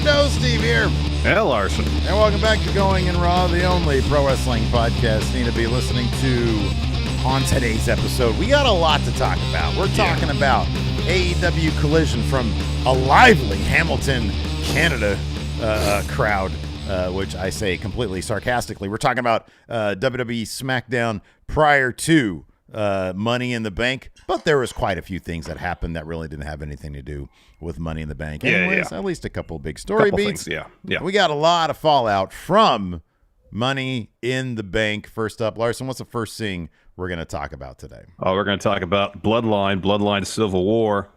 Friendo, Steve here. Hey, Larson. And welcome back to Going in Raw, the only pro wrestling podcast you need to be listening to. On today's episode, we got a lot to talk about. We're talking about AEW Collision from a lively Hamilton, Canada crowd, which I say completely sarcastically. We're talking about WWE Smackdown prior to Money in the Bank, but there was quite a few things that happened that really didn't have anything to do with Money in the Bank. Anyways, at least a couple of big story beats. Things, yeah. We got a lot of fallout from Money in the Bank. First up, Larson, what's the first thing we're going to talk about today? We're going to talk about Bloodline Civil War.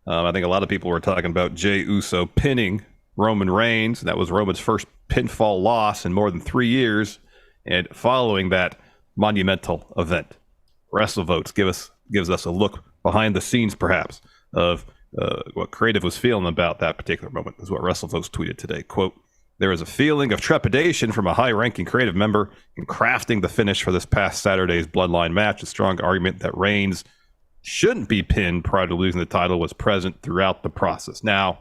I think a lot of people were talking about Jey Uso pinning Roman Reigns. That was Roman's first pinfall loss in more than 3 years. And following that monumental event, WrestleVotes gives us a look behind the scenes, perhaps, of what Creative was feeling about that particular moment, is what WrestleVotes tweeted today. Quote, "There is a feeling of trepidation from a high-ranking Creative member in crafting the finish for this past Saturday's Bloodline match. A strong argument that Reigns shouldn't be pinned prior to losing the title was present throughout the process." Now,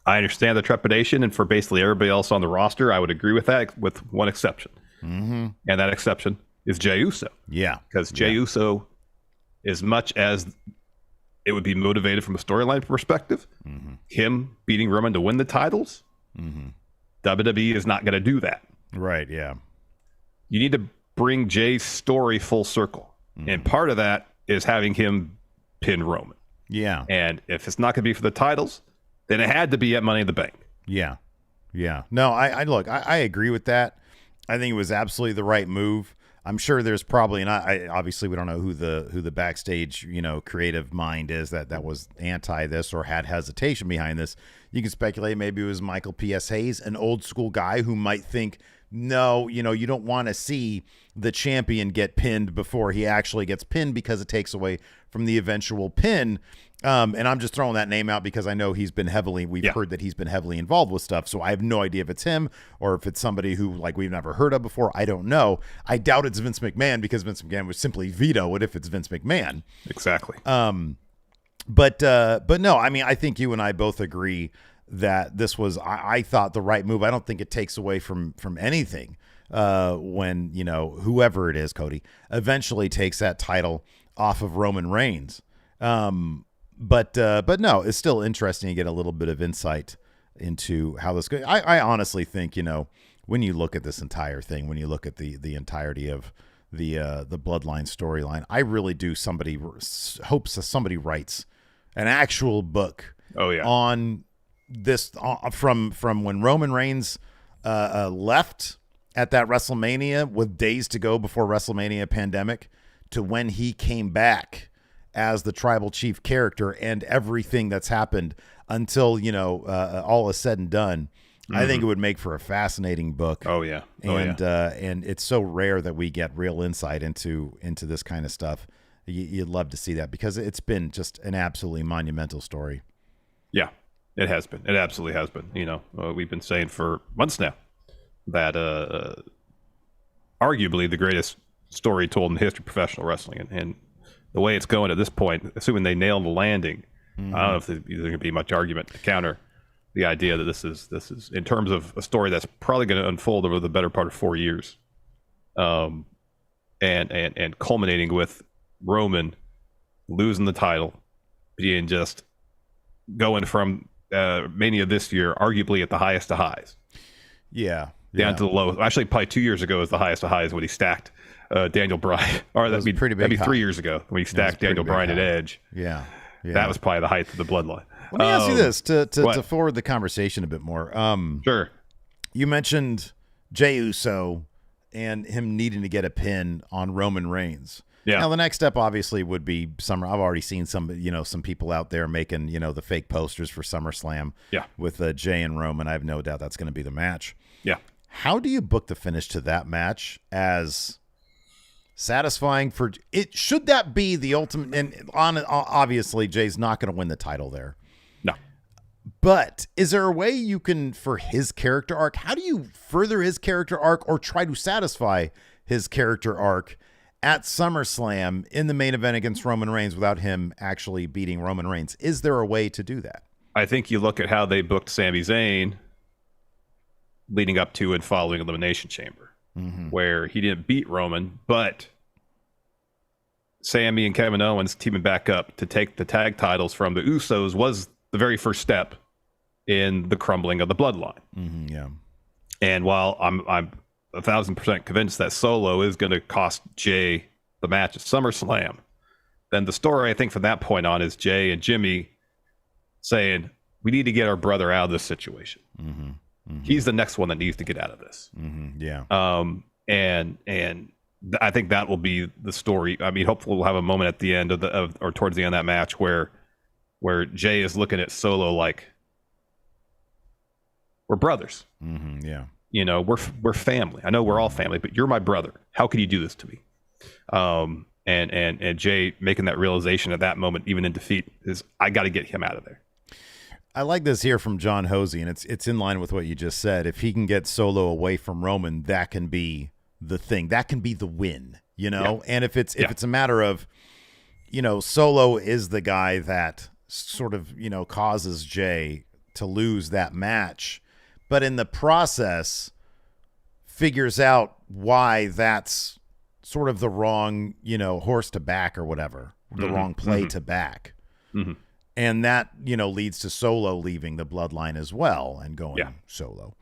I understand the trepidation, and for basically everybody else on the roster, I would agree with that, with one exception. Mm-hmm. And that exception is Jey Uso. Yeah. Because Jey Uso, as much as it would be motivated from a storyline perspective, him beating Roman to win the titles, WWE is not going to do that. Right, yeah. You need to bring Jay's story full circle. And part of that is having him pin Roman. Yeah. And if it's not going to be for the titles, then it had to be at Money in the Bank. Yeah. No, I agree with that. I think it was absolutely the right move. I'm sure there's probably, and obviously we don't know who the backstage, creative mind is that was anti this or had hesitation behind this. You can speculate maybe it was Michael P.S. Hayes, an old school guy who might think, no, you don't want to see the champion get pinned before he actually gets pinned because it takes away from the eventual pin. And I'm just throwing that name out because I know we've heard that he's been heavily involved with stuff. So I have no idea if it's him or if it's somebody who we've never heard of before. I don't know. I doubt it's Vince McMahon because Vince McMahon would simply veto it if it's Vince McMahon. Exactly. But no, I mean, I think you and I both agree that this was, I thought, the right move. I don't think it takes away from anything when, whoever it is, Cody, eventually takes that title off of Roman Reigns. But no, it's still interesting to get a little bit of insight into how this goes. I honestly think, when you look at this entire thing, when you look at the entirety of the Bloodline storyline, I really do hopes that somebody writes an actual book on this from when Roman Reigns left at that WrestleMania with days to go before WrestleMania pandemic to when he came back as the tribal chief character and everything that's happened until, all is said and done. I think it would make for a fascinating book. Oh yeah. And it's so rare that we get real insight into this kind of stuff. You'd love to see that because it's been just an absolutely monumental story. Yeah, it has been. It absolutely has been. We've been saying for months now that arguably the greatest story told in the history of professional wrestling, and the way it's going at this point, assuming they nail the landing, I don't know if there's going to be much argument to counter the idea that this is in terms of a story that's probably going to unfold over the better part of 4 years, and culminating with Roman losing the title, being just going from Mania this year, arguably at the highest of highs, down to the lowest. Actually, probably 2 years ago is the highest of highs when he stacked Daniel Bryan, or that'd be 3 years ago when he stacked Daniel Bryan at Edge. Yeah. That was probably the height of the Bloodline. Let me ask you this to forward the conversation a bit more. Sure. You mentioned Jey Uso and him needing to get a pin on Roman Reigns. Yeah. Now the next step obviously would be I've already seen some people out there making, the fake posters for SummerSlam. Yeah. With Jey and Roman. I have no doubt that's going to be the match. Yeah. How do you book the finish to that match as satisfying for it? Should that be the ultimate? And obviously Jay's not going to win the title there. No. But is there a way you can, for his character arc, how do you further his character arc or try to satisfy his character arc at SummerSlam in the main event against Roman Reigns without him actually beating Roman Reigns? Is there a way to do that? I think you look at how they booked Sami Zayn leading up to and following Elimination Chamber, where he didn't beat Roman, but Sami and Kevin Owens teaming back up to take the tag titles from the Usos was the very first step in the crumbling of the bloodline. Yeah. And while I'm 1,000% convinced that Solo is going to cost Jay the match at SummerSlam, then the story I think from that point on is Jay and Jimmy saying, we need to get our brother out of this situation. He's the next one that needs to get out of this. Yeah. And I think that will be the story. I mean, hopefully we'll have a moment at the end or towards the end of that match where Jay is looking at Solo like, we're brothers. Yeah. You know, we're family. I know we're all family, but you're my brother. How can you do this to me? And Jay making that realization at that moment, even in defeat, is I got to get him out of there. I like this here from John Hosey, and it's in line with what you just said. If he can get Solo away from Roman, that can be the thing. That can be the win, you know? Yeah. And if it's a matter of, you know, Solo is the guy that sort of, you know, causes Jay to lose that match, but in the process figures out why that's sort of the wrong, you know, horse to back or whatever, the wrong play to back. And that, you know, leads to Solo leaving the bloodline as well and going solo.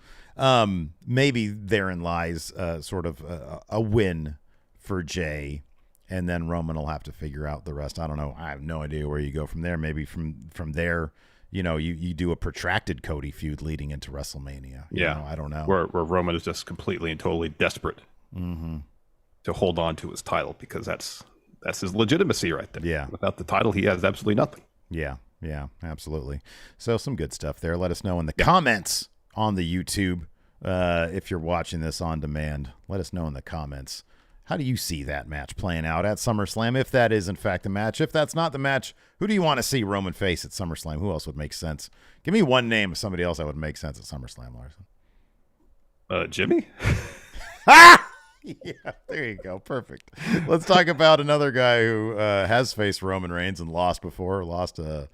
Maybe therein lies sort of a win for Jay, and then Roman will have to figure out the rest. I don't know. I have no idea where you go from there. Maybe from there, you know, you do a protracted Cody feud leading into WrestleMania. You know, I don't know. Where Roman is just completely and totally desperate to hold on to his title, because that's his legitimacy right there. Yeah. Without the title, he has absolutely nothing. Yeah, absolutely. So some good stuff there. Let us know in the comments on the YouTube. If you're watching this on demand, let us know in the comments. How do you see that match playing out at SummerSlam? If that is in fact the match, if that's not the match, who do you want to see Roman face at SummerSlam? Who else would make sense? Give me one name of somebody else that would make sense at SummerSlam, Larson. Jimmy? Yeah, there you go. Perfect. Let's talk about another guy who has faced Roman Reigns and lost before, lost a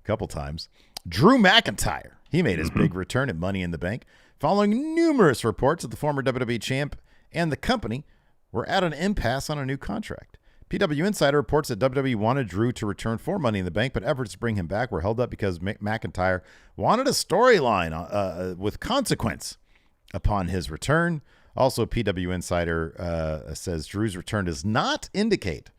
couple times. Drew McIntyre. He made his big return at Money in the Bank following numerous reports that the former WWE champ and the company were at an impasse on a new contract. PW Insider reports that WWE wanted Drew to return for Money in the Bank, but efforts to bring him back were held up because McIntyre wanted a storyline with consequence upon his return. Also, PW Insider says Drew's return does not indicate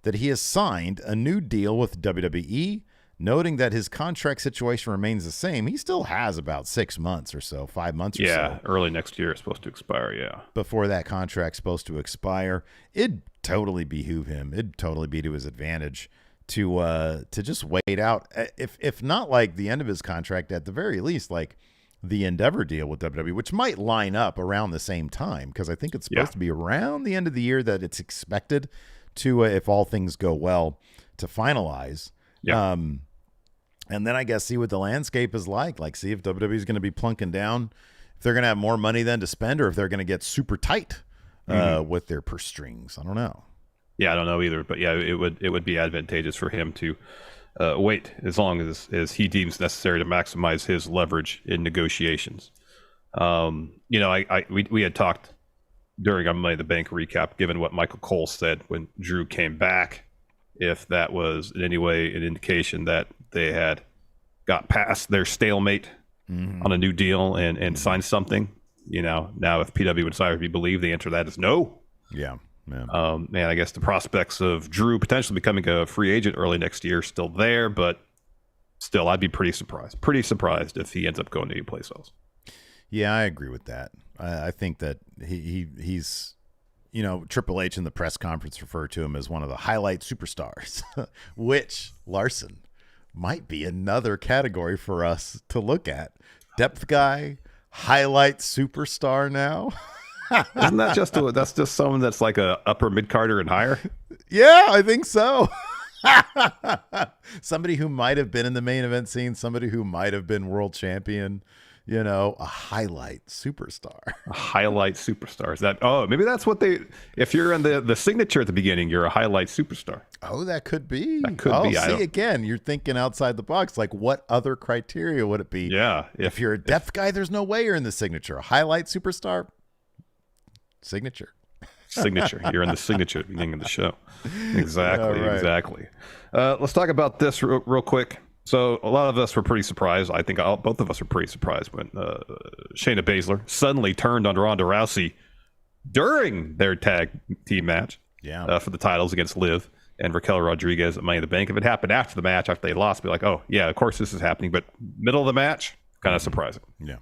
that he has signed a new deal with WWE, noting that his contract situation remains the same. He still has about 6 months or so, 5 months or so. Yeah, early next year it's supposed to expire, before that contract's supposed to expire. It'd totally behoove him. It'd totally be to his advantage to just wait out. If not like the end of his contract, at the very least, like the Endeavor deal with WWE, which might line up around the same time, because I think it's supposed to be around the end of the year that it's expected to, if all things go well, to finalize. And then I guess see what the landscape is like see if WWE is going to be plunking down, if they're going to have more money then to spend, or if they're going to get super tight with their purse strings. I don't know. Yeah, I don't know either, but it would be advantageous for him to wait as long as he deems necessary to maximize his leverage in negotiations. You know, we had talked during our Money in the Bank recap, given what Michael Cole said when Drew came back, if that was in any way an indication that they had got past their stalemate on a new deal and signed something. You know, now if PW Insider be believed, the answer to that is no. Yeah. And I guess the prospects of Drew potentially becoming a free agent early next year are still there, but still, I'd be pretty surprised if he ends up going to any place else. Yeah, I agree with that. I think that he's, you know, Triple H in the press conference referred to him as one of the highlight superstars, which, Larson, might be another category for us to look at. Depth guy, highlight superstar now. Isn't that that's just someone that's like a upper mid-carder and higher? Yeah, I think so. Somebody who might have been in the main event scene, somebody who might have been world champion, a highlight superstar. A highlight superstar. Is that? Oh, maybe that's what they. If you're in the signature at the beginning, you're a highlight superstar. Oh, that could be. That could be. See, again, you're thinking outside the box. Like, what other criteria would it be? Yeah. If you're a depth guy, there's no way you're in the signature. A highlight superstar, signature. Signature. You're in the signature at the beginning of the show. Exactly. Right. Exactly. Let's talk about this real quick. So a lot of us were pretty surprised. I think both of us were pretty surprised when Shayna Baszler suddenly turned on Ronda Rousey during their tag team match for the titles against Liv and Raquel Rodriguez at Money in the Bank. If it happened after the match, after they lost, be like, oh, yeah, of course this is happening. But middle of the match, kind of surprising. Yeah.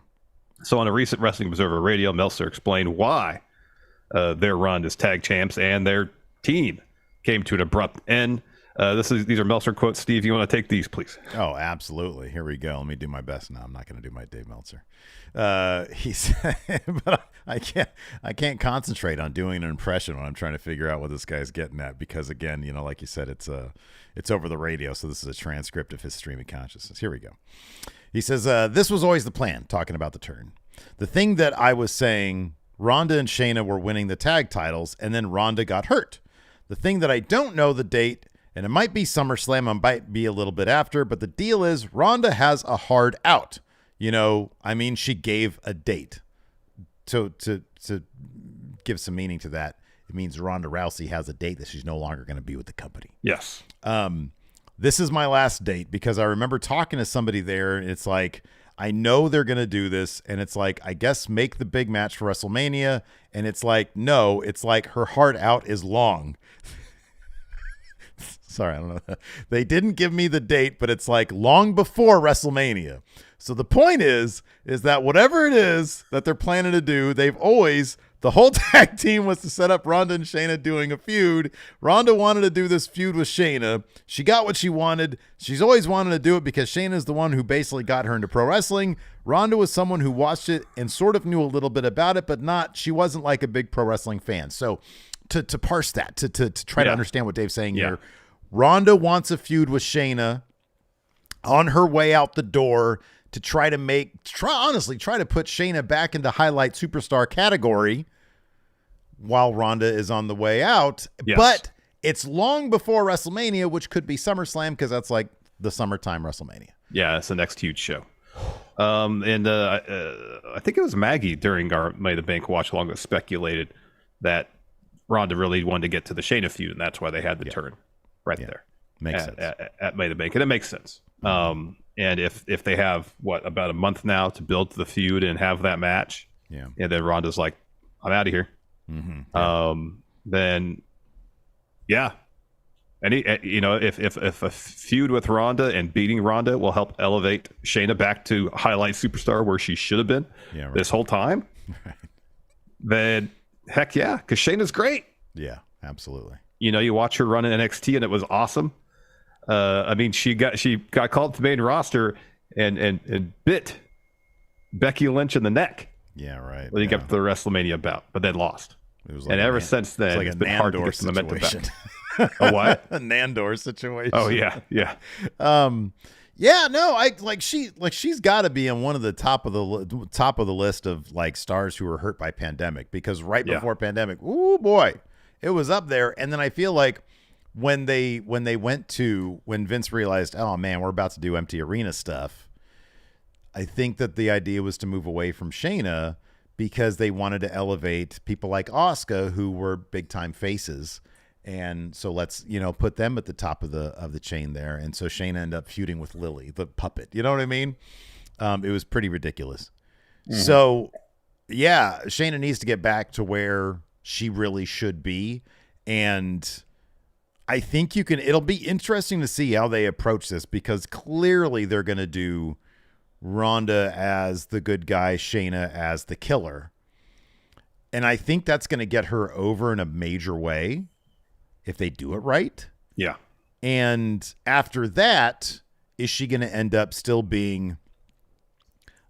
So on a recent Wrestling Observer Radio, Meltzer explained why their run as tag champs and their team came to an abrupt end. These are Meltzer quotes. Steve, you want to take these, please? Oh, absolutely. Here we go. Let me do my best now. I'm not going to do my Dave Meltzer. He said, but I can't concentrate on doing an impression when I'm trying to figure out what this guy's getting at, because again, like you said, it's over the radio, so this is a transcript of his stream of consciousness. Here we go. He says, this was always the plan, talking about the turn. The thing that I was saying, Ronda and Shayna were winning the tag titles, and then Ronda got hurt. The thing that I don't know the date, and it might be SummerSlam, it might be a little bit after, but the deal is Ronda has a hard out. She gave a date. To give some meaning to that, it means Ronda Rousey has a date that she's no longer going to be with the company. Yes. This is my last date, because I remember talking to somebody there, and it's like, I know they're going to do this, and it's like, I guess make the big match for WrestleMania, and it's like, no, it's like her hard out is long. Sorry, I don't know. They didn't give me the date, but it's like long before WrestleMania. So the point is that whatever it is that they're planning to do, the whole tag team was to set up Ronda and Shayna doing a feud. Ronda wanted to do this feud with Shayna. She got what she wanted. She's always wanted to do it because Shayna is the one who basically got her into pro wrestling. Ronda was someone who watched it and sort of knew a little bit about it, but she wasn't like a big pro wrestling fan. So to parse that, to try to understand what Dave's saying here, Ronda wants a feud with Shayna on her way out the door to try to put Shayna back into highlight superstar category while Ronda is on the way out. Yes. But it's long before WrestleMania, which could be SummerSlam, because that's like the summertime WrestleMania. Yeah, it's the next huge show. I think it was Maggie during our Money in the Bank watch along that speculated that Ronda really wanted to get to the Shayna feud, and that's why they had the turn there. Makes sense. At Money in the Bank, and it makes sense. And if they have about a month now to build to the feud and have that match, and then Ronda's like, I'm out of here. Mm-hmm. Then if a feud with Ronda and beating Ronda will help elevate Shayna back to highlight superstar where she should have been this whole time, then heck yeah, because Shayna's great. Yeah, absolutely. You watch her run in NXT and it was awesome. She got called to the main roster and bit Becky Lynch in the neck. Yeah, right. When he got to the WrestleMania bout, but then lost. It was ever since then, it's been hard to get the momentum back. A what? A Nandor situation. Oh yeah. She's got to be on one of the top of the list of like stars who were hurt by pandemic, because right before pandemic, oh boy, it was up there. And then I feel like when Vince realized, oh man, we're about to do empty arena stuff, I think that the idea was to move away from Shayna because they wanted to elevate people like Asuka, who were big time faces. And so let's, put them at the top of the chain there. And so Shayna ended up feuding with Lily, the puppet. You know what I mean? It was pretty ridiculous. Mm-hmm. So yeah, Shayna needs to get back to where she really should be. And I think it'll be interesting to see how they approach this, because clearly they're going to do Ronda as the good guy, Shayna as the killer. And I think that's going to get her over in a major way if they do it right. Yeah. And after that, is she going to end up still being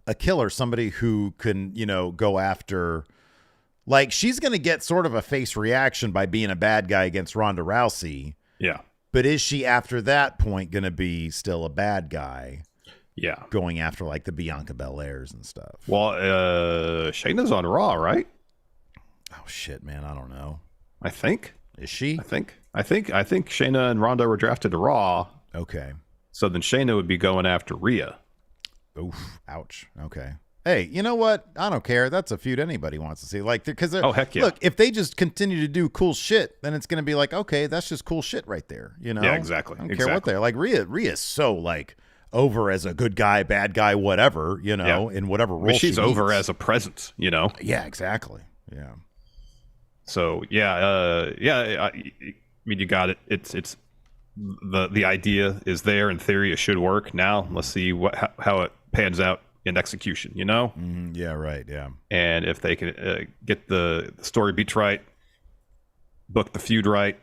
a killer, somebody who can, go after, like, she's going to get sort of a face reaction by being a bad guy against Ronda Rousey. Yeah. But is she after that point going to be still a bad guy? Yeah. going after like the Bianca Belairs and stuff. Well, Shayna's on Raw, right? Oh shit, man, I don't know. I think. Is she? I think Shayna and Ronda were drafted to Raw. Okay. So then Shayna would be going after Rhea. Oof. Ouch. Okay. Hey, you know what? I don't care. That's a feud anybody wants to see. Like, because heck yeah. Look, if they just continue to do cool shit, then it's going to be like, okay, that's just cool shit right there. You know? Yeah, exactly. I don't care what they're like. Rhea's so like over as a good guy, bad guy, whatever. You know, in whatever role she's over needs. as a presence. You know. Yeah. Exactly. Yeah. So I mean, you got it. It's the idea is there. In theory, it should work. Now let's see how it pans out in execution, you know? Yeah, right, yeah. And if they can get the story beats right, book the feud right,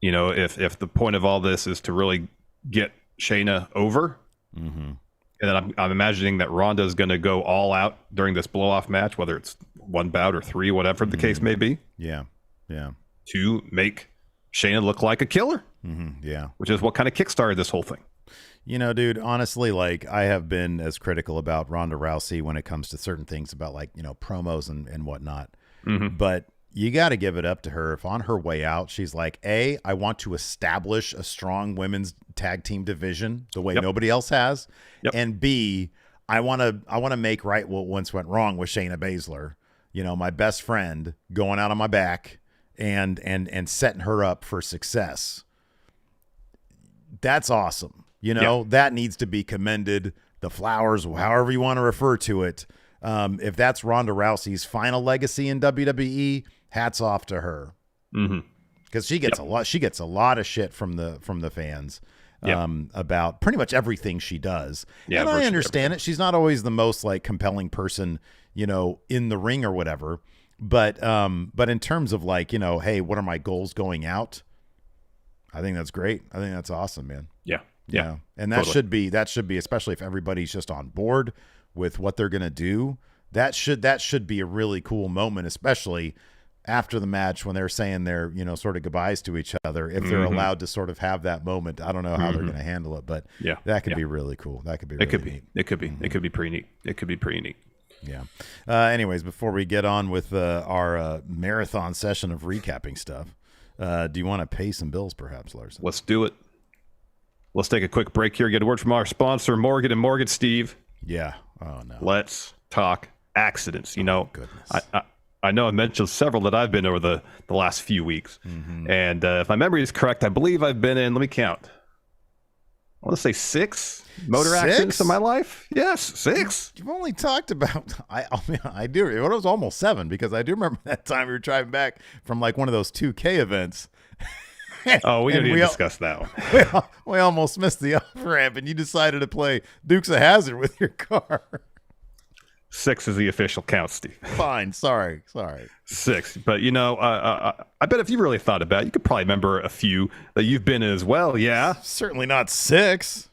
you know, if the point of all this is to really get Shayna over, and then I'm imagining that Ronda is going to go all out during this blow-off match, whether it's one bout or three, whatever the case may be. Yeah, to make Shayna look like a killer. Yeah. Which is what kind of kickstarted this whole thing. You know, dude, honestly, like I have been as critical about Ronda Rousey when it comes to certain things about like, you know, promos and whatnot. But you got to give it up to her. If on her way out, she's like, A, I want to establish a strong women's tag team division the way nobody else has. And B, I want to make right what once went wrong with Shayna Baszler, you know, my best friend going out on my back and setting her up for success. That's awesome. You know, that needs to be commended. The flowers, however you want to refer to it. If that's Ronda Rousey's final legacy in WWE, hats off to her. Because she gets a lot. She gets a lot of shit from the fans about pretty much everything she does. Yeah, and I understand it. She's not always the most like compelling person, you know, in the ring or whatever. But in terms of like, you know, hey, what are my goals going out? I think that's great. I think that's awesome, man. Yeah. And that should be, especially if everybody's just on board with what they're going to do. That should be a really cool moment, especially after the match when they're saying their, you know, sort of goodbyes to each other. If they're allowed to sort of have that moment, I don't know how they're going to handle it, but that could be really cool. That could be really neat. It could be. It could be pretty neat. It could be pretty neat. Yeah. Anyways, before we get on with our marathon session of recapping stuff, do you want to pay some bills perhaps, Larson? Let's do it. Let's take a quick break here. Get a word from our sponsor, Morgan and Morgan, Steve. Yeah. Oh, no. Let's talk accidents. You know, goodness. I know I mentioned several that I've been over the last few weeks. And if my memory is correct, I believe I've been in, let me count. I want to say 6 motor accidents in my life. Yes, 6. You've only talked about, I do. It was almost 7 because I do remember that time we were driving back from like one of those 2K events. Oh, we don't need to discuss that one. We almost missed the off-ramp, and you decided to play Dukes of Hazzard with your car. 6 is the official count, Steve. Fine. Sorry. 6. But, you know, I bet if you really thought about it, you could probably remember a few that you've been in as well, yeah? Certainly not 6.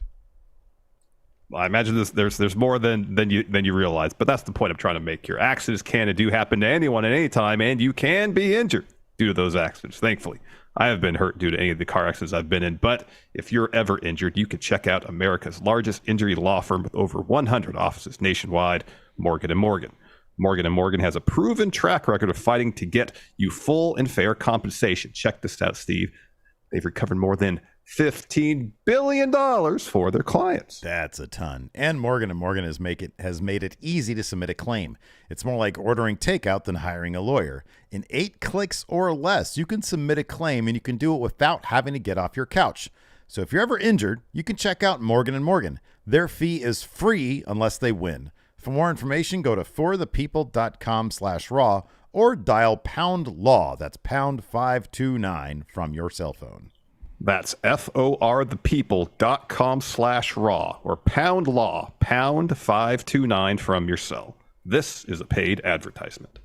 Well, I imagine there's more than you realize, but that's the point I'm trying to make here. Accidents can and do happen to anyone at any time, and you can be injured due to those accidents, thankfully. I have been hurt due to any of the car accidents I've been in, but if you're ever injured, you can check out America's largest injury law firm with over 100 offices nationwide, Morgan & Morgan. Morgan & Morgan has a proven track record of fighting to get you full and fair compensation. Check this out, Steve. They've recovered more than $15 billion for their clients. That's a ton. And Morgan & Morgan has made it easy to submit a claim. It's more like ordering takeout than hiring a lawyer. In 8 clicks or less, you can submit a claim, and you can do it without having to get off your couch. So if you're ever injured, you can check out Morgan & Morgan. Their fee is free unless they win. For more information, go to forthepeople.com/raw or dial #law. That's #529 from your cell phone. That's forthepeople.com/raw or #law, #529 from your cell. This is a paid advertisement.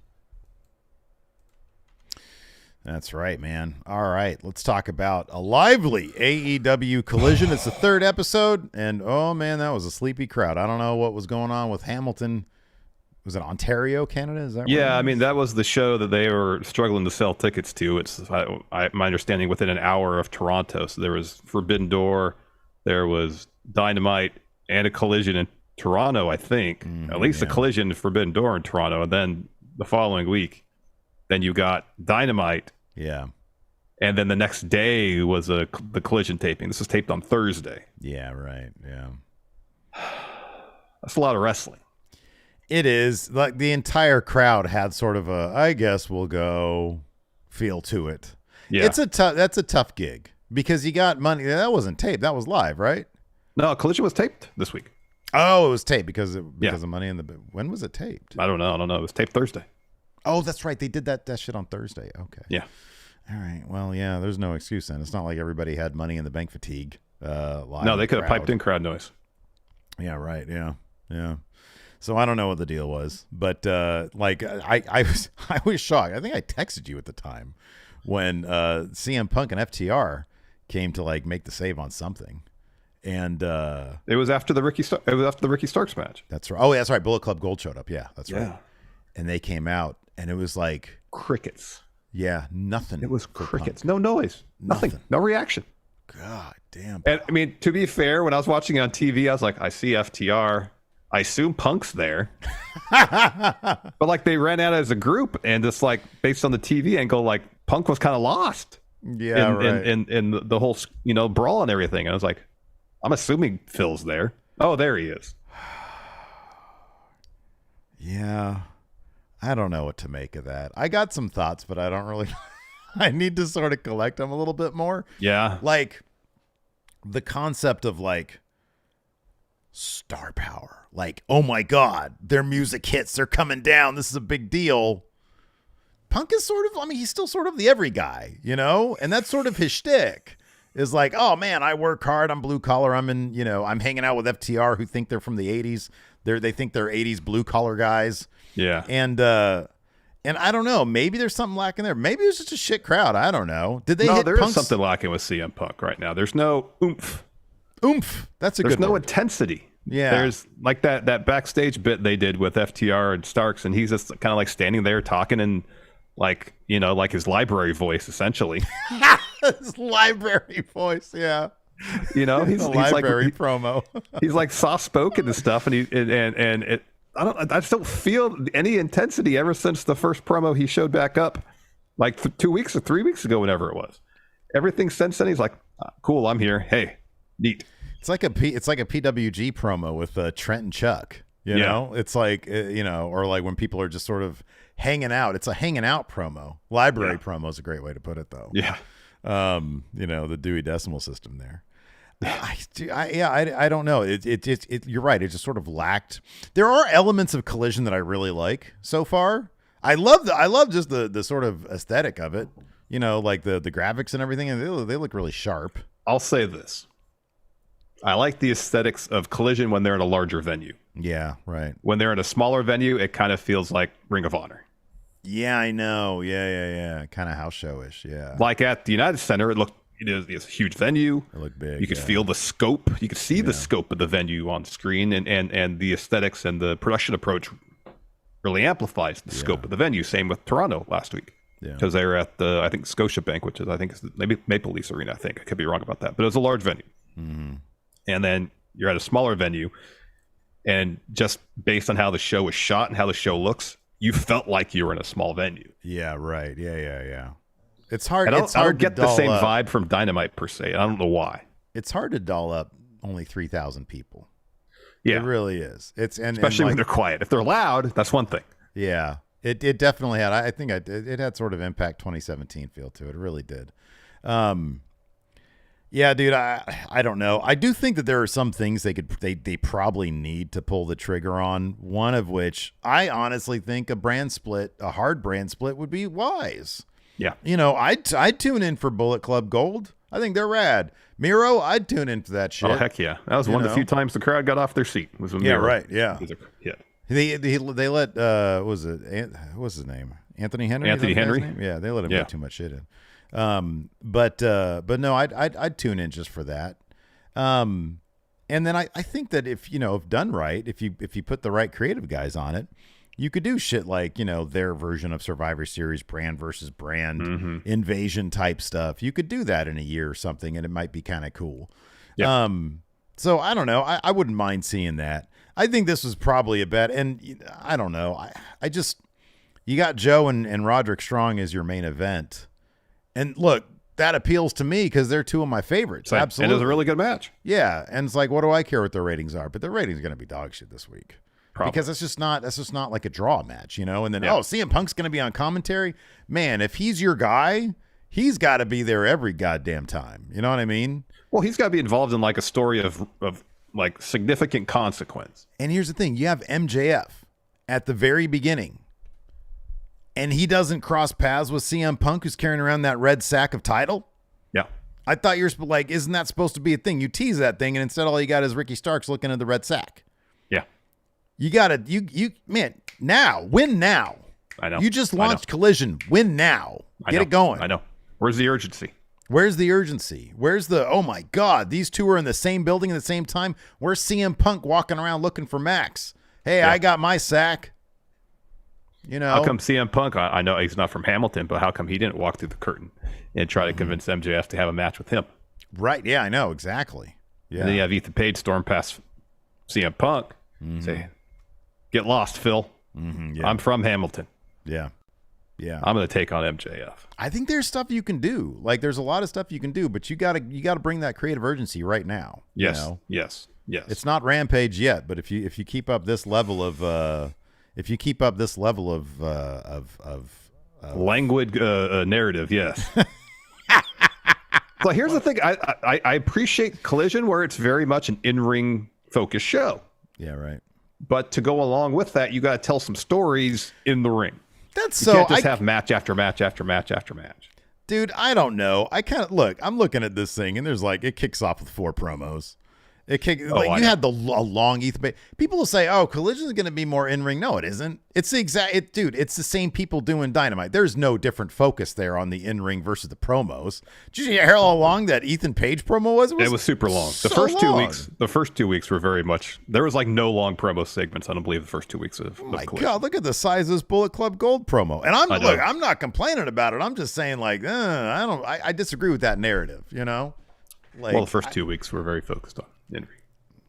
That's right, man. All right, let's talk about a lively AEW Collision. It's the 3rd episode, and oh man, that was a sleepy crowd. I don't know what was going on with Hamilton. Was it Ontario, Canada? Is that? Yeah, I mean that was the show that they were struggling to sell tickets to. It's my understanding within an hour of Toronto. So there was Forbidden Door, there was Dynamite, and a Collision in Toronto, I think. At least a Collision Forbidden Door in Toronto. And then the following week, then you got Dynamite. Yeah. And then the next day was the Collision taping. This was taped on Thursday. Yeah, right. Yeah. That's a lot of wrestling. It is. Like, the entire crowd had sort of a, I guess we'll go feel to it. Yeah. That's a tough gig because you got money. That wasn't taped. That was live, right? No, Collision was taped this week. Oh, it was taped because of money in the. When was it taped? I don't know. It was taped Thursday. Oh, that's right. They did that shit on Thursday. Okay. Yeah. All right. Well, yeah. There's no excuse then. It's not like everybody had money in the bank fatigue. Live no, they could have piped in crowd noise. Yeah. Right. Yeah. Yeah. So I don't know what the deal was, but like I was shocked. I think I texted you at the time when CM Punk and FTR came to like make the save on something. And it was after the Ricky Starks match. That's right. Oh, that's right. Bullet Club Gold showed up. Yeah, that's right. Yeah. And they came out, and it was like crickets. Yeah, nothing. It was crickets. Punk. No noise. Nothing. No reaction. God damn. And I mean, to be fair, when I was watching it on TV, I was like, I see FTR. I assume Punk's there. But like they ran out as a group, and just like based on the TV angle, like Punk was kind of lost. Yeah, right. In the whole brawl and everything. And I was like, I'm assuming Phil's there. Oh, there he is. Yeah. I don't know what to make of that. I got some thoughts, but I don't really. I need to sort of collect them a little bit more. Yeah. Like the concept of like star power. Like, oh my God, their music hits. They're coming down. This is a big deal. Punk is sort of, I mean, he's still sort of the every guy, you know? And that's sort of his shtick. Is like, oh man, I work hard. I'm blue collar. I'm hanging out with FTR who think they're from the 80s. They think they're 80s blue collar guys. Yeah. And I don't know. Maybe there's something lacking there. Maybe it was just a shit crowd. I don't know. Did they hit there Punk's... is something lacking with CM Punk right now. There's no oomph. Oomph. That's a There's good no word. intensity. Yeah. There's like that backstage bit they did with FTR and Starks, and he's just kind of like standing there talking and like, like his library voice, essentially. His library voice, yeah. He's library like promo. He's like soft spoken and stuff, and I just don't feel any intensity ever since the first promo he showed back up, like 2 weeks or 3 weeks ago, whenever it was. Everything since then, he's like, cool, I'm here. Hey, neat. It's like a PWG promo with Trent and Chuck. You know, it's like or like when people are just sort of hanging out. It's a hanging out promo. Library promo is a great way to put it, though. Yeah. The Dewey Decimal System there. I don't know. It you're right. It just sort of lacked. There are elements of Collision that I really like so far. I love just the sort of aesthetic of it. Like the graphics and everything, and they look really sharp. I'll say this. I like the aesthetics of Collision when they're in a larger venue. Yeah, right. When they're in a smaller venue, it kind of feels like Ring of Honor. Yeah, I know. Yeah. Kind of house showish. Yeah. Like at the United Center, it's a huge venue. It looked big. You could feel the scope. You could see the scope of the venue on screen, and the aesthetics and the production approach really amplifies the scope of the venue. Same with Toronto last week. Yeah. Because they were at I think Scotiabank, which is maybe Maple Leafs Arena. I think I could be wrong about that, but it was a large venue. Mm-hmm. And then you're at a smaller venue, and just based on how the show was shot and how the show looks, you felt like you were in a small venue. Yeah, right. Yeah. It's hard. I don't get the same vibe from Dynamite per se. I don't know why. It's hard to doll up only 3,000 people. Yeah, it really is. Especially when they're quiet. If they're loud, that's one thing. Yeah, it definitely had. I think it had sort of Impact 2017 feel to it. It really did. Yeah, dude, I don't know. I do think that there are some things they probably need to pull the trigger on. One of which I honestly think a hard brand split would be wise. Yeah. I'd tune in for Bullet Club Gold. I think they're rad. Miro, I'd tune into that shit. Oh, heck yeah. That was one of the few times the crowd got off their seat. Was when Miro. Yeah, right. Yeah. Yeah. They let what's his name? Anthony Henry? Anthony Henry? Yeah, they let him get too much shit in. But no, I'd tune in just for that. And then I think that if done right, if you put the right creative guys on it, you could do shit like, their version of Survivor Series, brand versus brand, invasion type stuff. You could do that in a year or something, and it might be kind of cool. Yeah. So I don't know. I wouldn't mind seeing that. I think this was probably a bet, and I don't know. I just, you got Joe and Roderick Strong as your main event, and look, that appeals to me because they're two of my favorites. Absolutely, it was a really good match. Yeah, and it's like, what do I care what their ratings are? But their ratings are going to be dog shit this week. Probably. Because that's just not like a draw match, you know. And then CM Punk's going to be on commentary. Man, if he's your guy, he's got to be there every goddamn time. You know what I mean? Well, he's got to be involved in like a story of like significant consequence. And here's the thing: you have MJF at the very beginning, and he doesn't cross paths with CM Punk, who's carrying around that red sack of title. Yeah. I thought you're like, isn't that supposed to be a thing? You tease that thing, and instead all you got is Ricky Starks looking at the red sack. Yeah. You gotta, man, win now. I know. You just launched Collision. Win now. Get it going. I know. Where's the urgency? Where's the urgency? Where's the, oh my God, these two are in the same building at the same time? Where's CM Punk walking around looking for Max? Hey, I got my sack. You know. How come CM Punk, I know he's not from Hamilton, but how come he didn't walk through the curtain and try to convince MJF to have a match with him? Right. Yeah, I know. Exactly. Yeah. And then you have Ethan Page storm past CM Punk. Say, get lost, Phil. Yeah. I'm from Hamilton. Yeah. Yeah. I'm going to take on MJF. I think there's stuff you can do. Like, there's a lot of stuff you can do, but you got to bring that creative urgency right now. Yes. You know? Yes. It's not Rampage yet, but if you keep up this level of languid narrative, yes. But here's the thing: I appreciate Collision, where it's very much an in-ring focused show. Yeah, right. But to go along with that, you got to tell some stories in the ring. You can't just have match after match after match after match. Dude, I don't know. I'm looking at this thing, and there's like, it kicks off with 4 promos. You had a long Ethan Page. People will say, "Oh, Collision is going to be more in ring." No, it isn't. It's the exact, dude. It's the same people doing Dynamite. There's no different focus there on the in ring versus the promos. Did you hear how long that Ethan Page promo was? It was super long. The first 2 weeks were very much. There was like no long promo segments. I don't believe the first 2 weeks of. Oh my God! Look at the size of this Bullet Club Gold promo. And I'm not complaining about it. I'm just saying, like, I disagree with that narrative. You know, like, well, the first 2 weeks were very focused on in-ring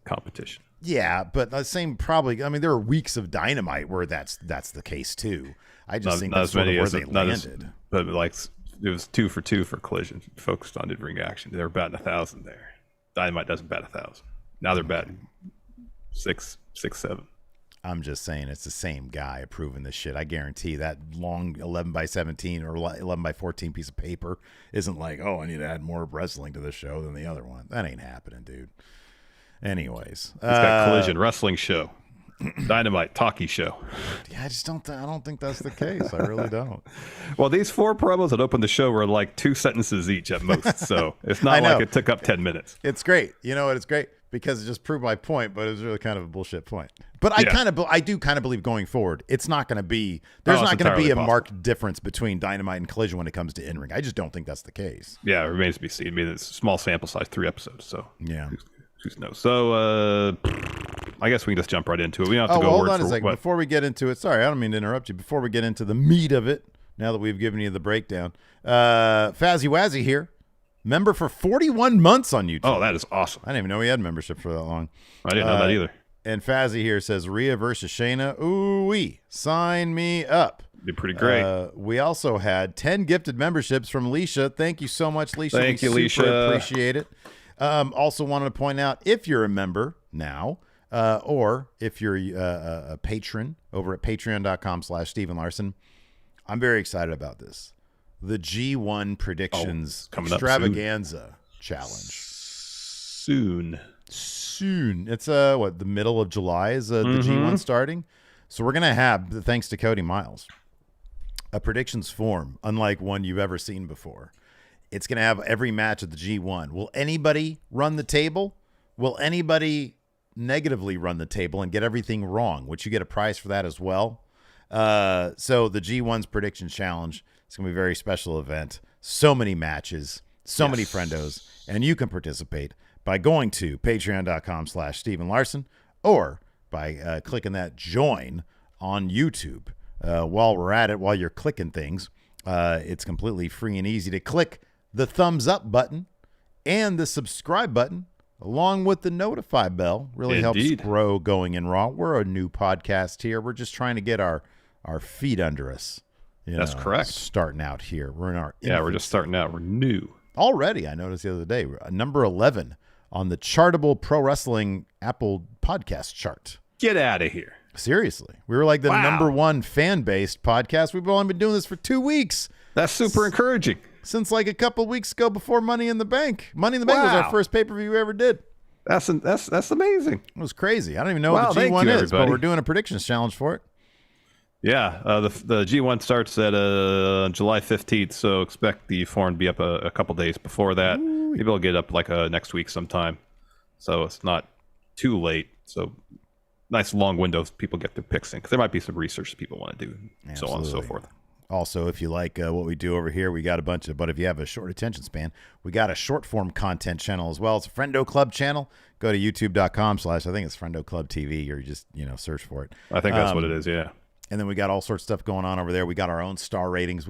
competition. Yeah, but the same probably. I mean, there are weeks of Dynamite where that's the case too. I just think that's sort of where they landed. But like, it was 2 for 2 for Collision, focused on in-ring action. They were batting 1,000 there. Dynamite doesn't bat 1,000. Now they're batting 6, 7. I'm just saying, it's the same guy approving this shit. I guarantee that long 11x17 or 11x14 piece of paper isn't like, oh, I need to add more wrestling to this show than the other one. That ain't happening, dude. Anyways, it's got Collision wrestling show, Dynamite talkie show. Yeah, I don't think that's the case. I really don't. Well, these 4 promos that opened the show were like 2 sentences each at most, so it's not like it took up 10 minutes. It's great. You know what? It's great because it just proved my point, but it was really kind of a bullshit point. But I do kind of believe going forward, it's not going to be. There's not going to be a marked difference between Dynamite and Collision when it comes to in-ring. I just don't think that's the case. Yeah, it remains to be seen. I mean, it's a small sample size, 3 episodes, so yeah. Who knows? So I guess we can just jump right into it. We don't have to go hold on a second. Before we get into it, sorry, I don't mean to interrupt you. Before we get into the meat of it, now that we've given you the breakdown, Fazzy Wazzy here, member for 41 months on YouTube. Oh, that is awesome. I didn't even know he had membership for that long. I didn't know that either. And Fazzy here says, Rhea versus Shayna. Ooh-wee. Sign me up. Be pretty great. We also had 10 gifted memberships from Leisha. Thank you so much, Leisha. Thank you, Leisha. Appreciate it. Also wanted to point out, if you're a member now, or if you're a patron over at patreon.com/Stephen Larson, I'm very excited about this. The G1 Predictions Extravaganza Challenge. Soon. It's the middle of July is the G1 starting. So we're going to have, thanks to Cody Miles, a predictions form unlike one you've ever seen before. It's going to have every match at the G1. Will anybody run the table? Will anybody negatively run the table and get everything wrong? Which you get a prize for that as well. So the G1's Prediction Challenge is going to be a very special event. So many matches, so many friendos, and you can participate by going to patreon.com/Stephen Larson or by clicking that join on YouTube. While we're at it, while you're clicking things, it's completely free and easy to click the thumbs up button and the subscribe button along with the notify bell. Really Indeed. helps grow Going in Raw. We're a new podcast here. We're just trying to get our feet under us. That's correct. Starting out here. We're in our we're just starting out. We're new. Already, I noticed the other day, number 11 on the Chartable Pro Wrestling Apple podcast chart. Get out of here. Seriously. We were like the number one fan-based podcast. We've only been doing this for 2 weeks. That's super encouraging. Since like a couple of weeks ago before Money in the Bank. Money in the Bank was our first pay-per-view we ever did. That's amazing. It was crazy. I don't even know what the G1 is, but we're doing a predictions challenge for it. Yeah, the G1 starts at July 15th, so expect the form to be up a couple days before that. Maybe it'll get up like next week sometime, so it's not too late. So nice long windows people get their picks in, because there might be some research people want to do, and so on and so forth. Also, if you like what we do over here, we got a bunch of, but if you have a short attention span, we got a short form content channel as well. It's a Friendo Club channel. Go to youtube.com/ I think it's Friendo Club TV, or you just, search for it. I think that's what it is, yeah. And then we got all sorts of stuff going on over there. We got our own star ratings.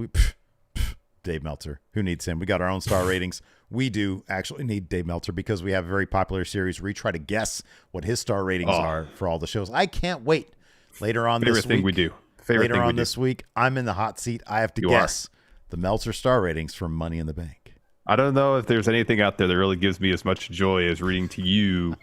Dave Meltzer, who needs him? We got our own star ratings. We do actually need Dave Meltzer because we have a very popular series where we try to guess what his star ratings are for all the shows. I can't wait. Later on this week. Favorite thing we do. Later on this week, I'm in the hot seat. I have to guess the Meltzer star ratings for Money in the Bank. I don't know if there's anything out there that really gives me as much joy as reading to you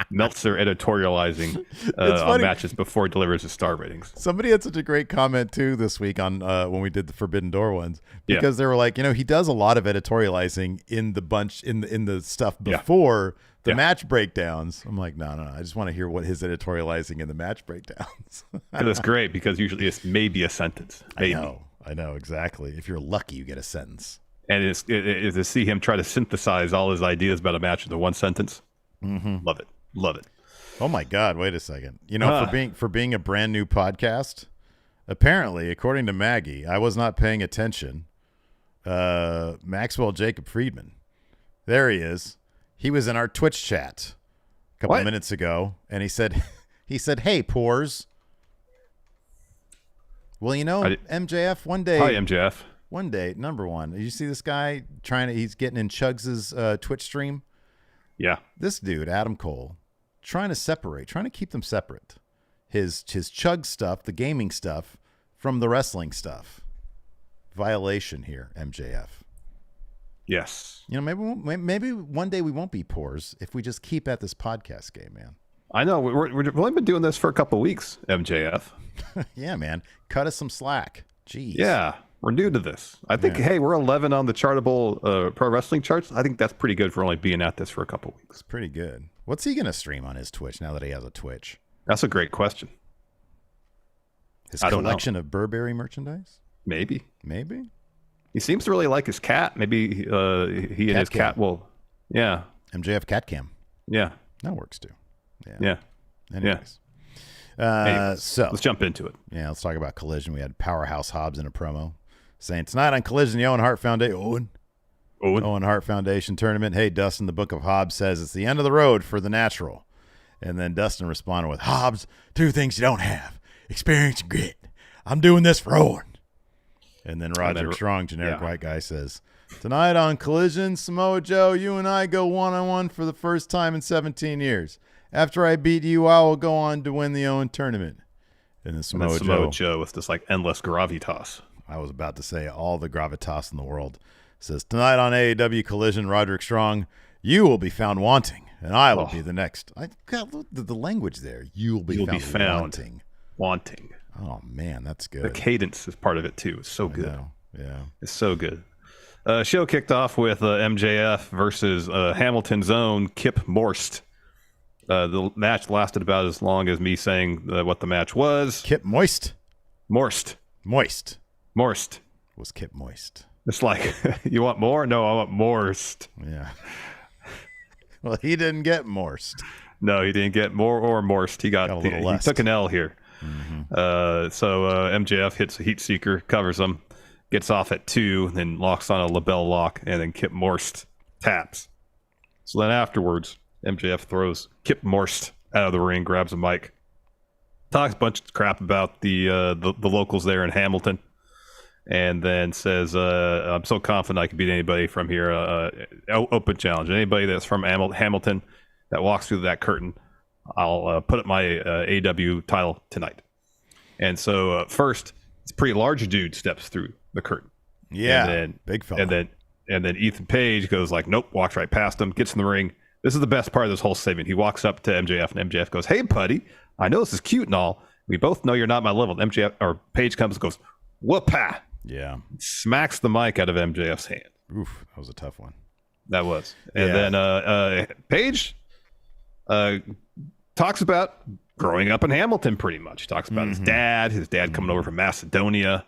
Meltzer editorializing on matches before he delivers his star ratings. Somebody had such a great comment too this week on when we did the Forbidden Door ones, because they were like, he does a lot of editorializing in the bunch in the stuff before the match breakdowns. I'm like, no. I just want to hear what his editorializing in the match breakdowns. And it's great because usually it's maybe a sentence. Maybe. I know exactly. If you're lucky, you get a sentence. And it's to see him try to synthesize all his ideas about a match into one sentence. Mm-hmm. Love it. Oh my God! Wait a second. For being a brand new podcast, apparently, according to Maggie, I was not paying attention. Maxwell Jacob Friedman, there he is. He was in our Twitch chat a couple of minutes ago, and he said, "Hey, Pores." Well, MJF one day. Hi, MJF. One day, number one. Did you see this guy he's getting in Chugs' Twitch stream? Yeah. This dude, Adam Cole, trying to keep them separate. His Chug stuff, the gaming stuff, from the wrestling stuff. Violation here, MJF. Yes. Maybe one day we won't be Pores if we just keep at this podcast game, man. I know. We've only been doing this for a couple of weeks, MJF. Yeah, man. Cut us some slack. Jeez. Yeah. We're new to this. I think, we're 11 on the Chartable pro wrestling charts. I think that's pretty good for only being at this for a couple weeks. It's pretty good. What's he going to stream on his Twitch now that he has a Twitch? That's a great question. His collection of Burberry merchandise? Maybe. He seems to really like his cat. Maybe he and his cat will. Yeah. MJF Cat Cam. Yeah. That works too. Yeah. Anyways. So let's jump into it. Yeah, let's talk about Collision. We had Powerhouse Hobbs in a promo saying tonight on Collision, the Owen Hart Foundation. Owen Hart Foundation tournament. Hey, Dustin, the Book of Hobbs says it's the end of the road for the natural. And then Dustin responded with, Hobbs, 2 things you don't have: experience and grit. I'm doing this for Owen. And then Roderick Strong, generic white guy, says, tonight on Collision, Samoa Joe, you and I go one-on-one for the first time in 17 years. After I beat you, I will go on to win the Owen tournament. And then Samoa Joe with this endless gravitas. I was about to say all the gravitas in the world. Says, tonight on AEW Collision, Roderick Strong, you will be found wanting, and I will be the next. I got the language there. You will be found wanting. Oh, man, that's good. The cadence is part of it, too. It's so good. Yeah. It's so good. Show kicked off with MJF versus Hamilton's own Kip Morst. The match lasted about as long as me saying what the match was. Kip Morst. Was Kip Moist. It's like, you want more? No, I want Morst. Yeah. Well, he didn't get Morst. No, he didn't get more or Morst. He took an L here. Mm-hmm. So MJF hits a heat seeker, covers him, gets off at 2, then locks on a label lock, and then Kip Morst taps. So then afterwards, MJF throws Kip Morst out of the ring, grabs a mic, talks a bunch of crap about the locals there in Hamilton, and then says, I'm so confident I can beat anybody from here. Open challenge. Anybody that's from Hamilton, that walks through that curtain, I'll put up my AEW title tonight. And so first, this pretty large dude steps through the curtain. Yeah, and then, big fella. And then Ethan Page goes like, nope, walks right past him, gets in the ring. This is the best part of this whole segment. He walks up to MJF, and MJF goes, hey, buddy, I know this is cute and all. We both know you're not my level. MJF or Page comes and goes, whoop-ha. Yeah. Smacks the mic out of MJF's hand. Oof, that was a tough one. That was. And then Page talks about growing up in Hamilton pretty much. He talks about his dad coming over from Macedonia,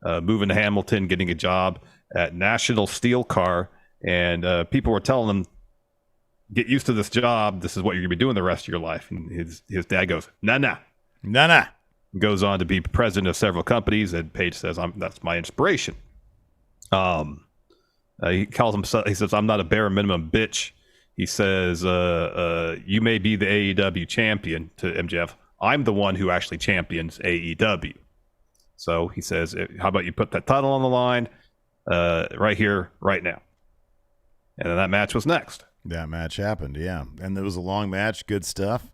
moving to Hamilton, getting a job at National Steel Car. And people were telling him, get used to this job. This is what you're going to be doing the rest of your life. And his dad goes, nah. Goes on to be president of several companies. And Page says, that's my inspiration. He calls himself, he says, I'm not a bare minimum bitch. He says, you may be the AEW champion to MJF. I'm the one who actually champions AEW. So he says, how about you put that title on the line right here, right now? And then that match was next. That match happened, yeah. And it was a long match, good stuff.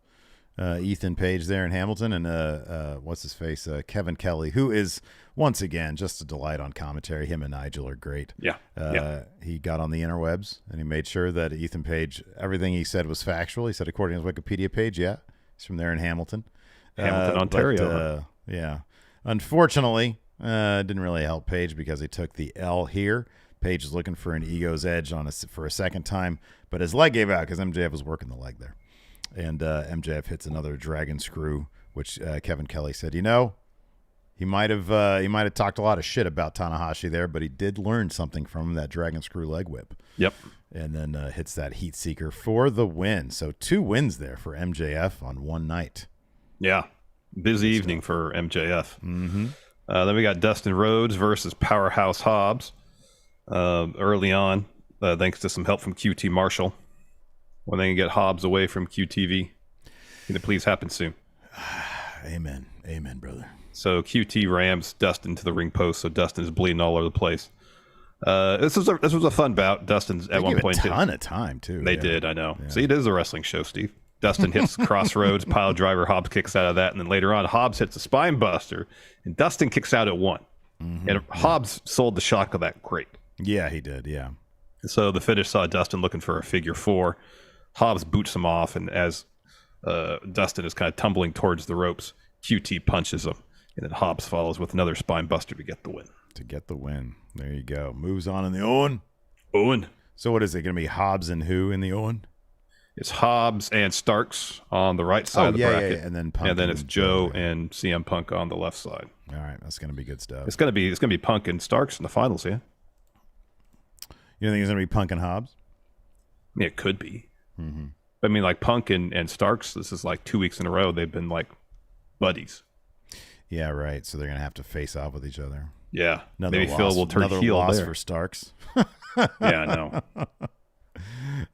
Ethan Page there in Hamilton and what's his face? Kevin Kelly, who is once again just a delight on commentary. Him and Nigel are great. Yeah. He got on the interwebs and he made sure that Ethan Page, everything he said was factual. He said according to his Wikipedia page, yeah, he's from there in Hamilton, Ontario. Yeah, unfortunately, didn't really help Page because he took the L here. Page is looking for an ego's edge for a second time, but his leg gave out because MJF was working the leg there. And MJF hits another dragon screw, which Kevin Kelly said, he might have talked a lot of shit about Tanahashi there, but he did learn something from that dragon screw leg whip. Yep. And then hits that heat seeker for the win. So 2 wins there for MJF on one night. Yeah. Busy evening for MJF. Mm-hmm. Then we got Dustin Rhodes versus Powerhouse Hobbs early on, thanks to some help from QT Marshall. When they can get Hobbs away from QTV. Can it please happen soon? Amen, brother. So QT rams Dustin to the ring post, so Dustin is bleeding all over the place. This was a fun bout. Dustin's at one point a ton of time too. They did, I know. Yeah. See, it is a wrestling show, Steve. Dustin hits Crossroads, pile driver, Hobbs kicks out of that, and then later on, Hobbs hits a spine buster, and Dustin kicks out at 1. Mm-hmm. And Hobbs sold the shock of that great. Yeah, he did. Yeah. So the finish saw Dustin looking for a figure 4. Hobbs boots him off, and as Dustin is kind of tumbling towards the ropes, QT punches him, and then Hobbs follows with another spine buster to get the win. There you go. Moves on in the Owen. So what is it going to be? Hobbs and who in the Owen? It's Hobbs and Starks on the right side of the bracket, yeah. And then it's Joe and CM Punk on the left side. All right, that's going to be good stuff. It's going to be Punk and Starks in the finals, yeah. You don't think it's going to be Punk and Hobbs? I mean, it could be. Mm-hmm. I mean, like Punk and Starks, this is like 2 weeks in a row. They've been like buddies. Yeah, right. So they're going to have to face off with each other. Yeah. Maybe Phil will turn heel loss there. For Starks. Yeah, I know.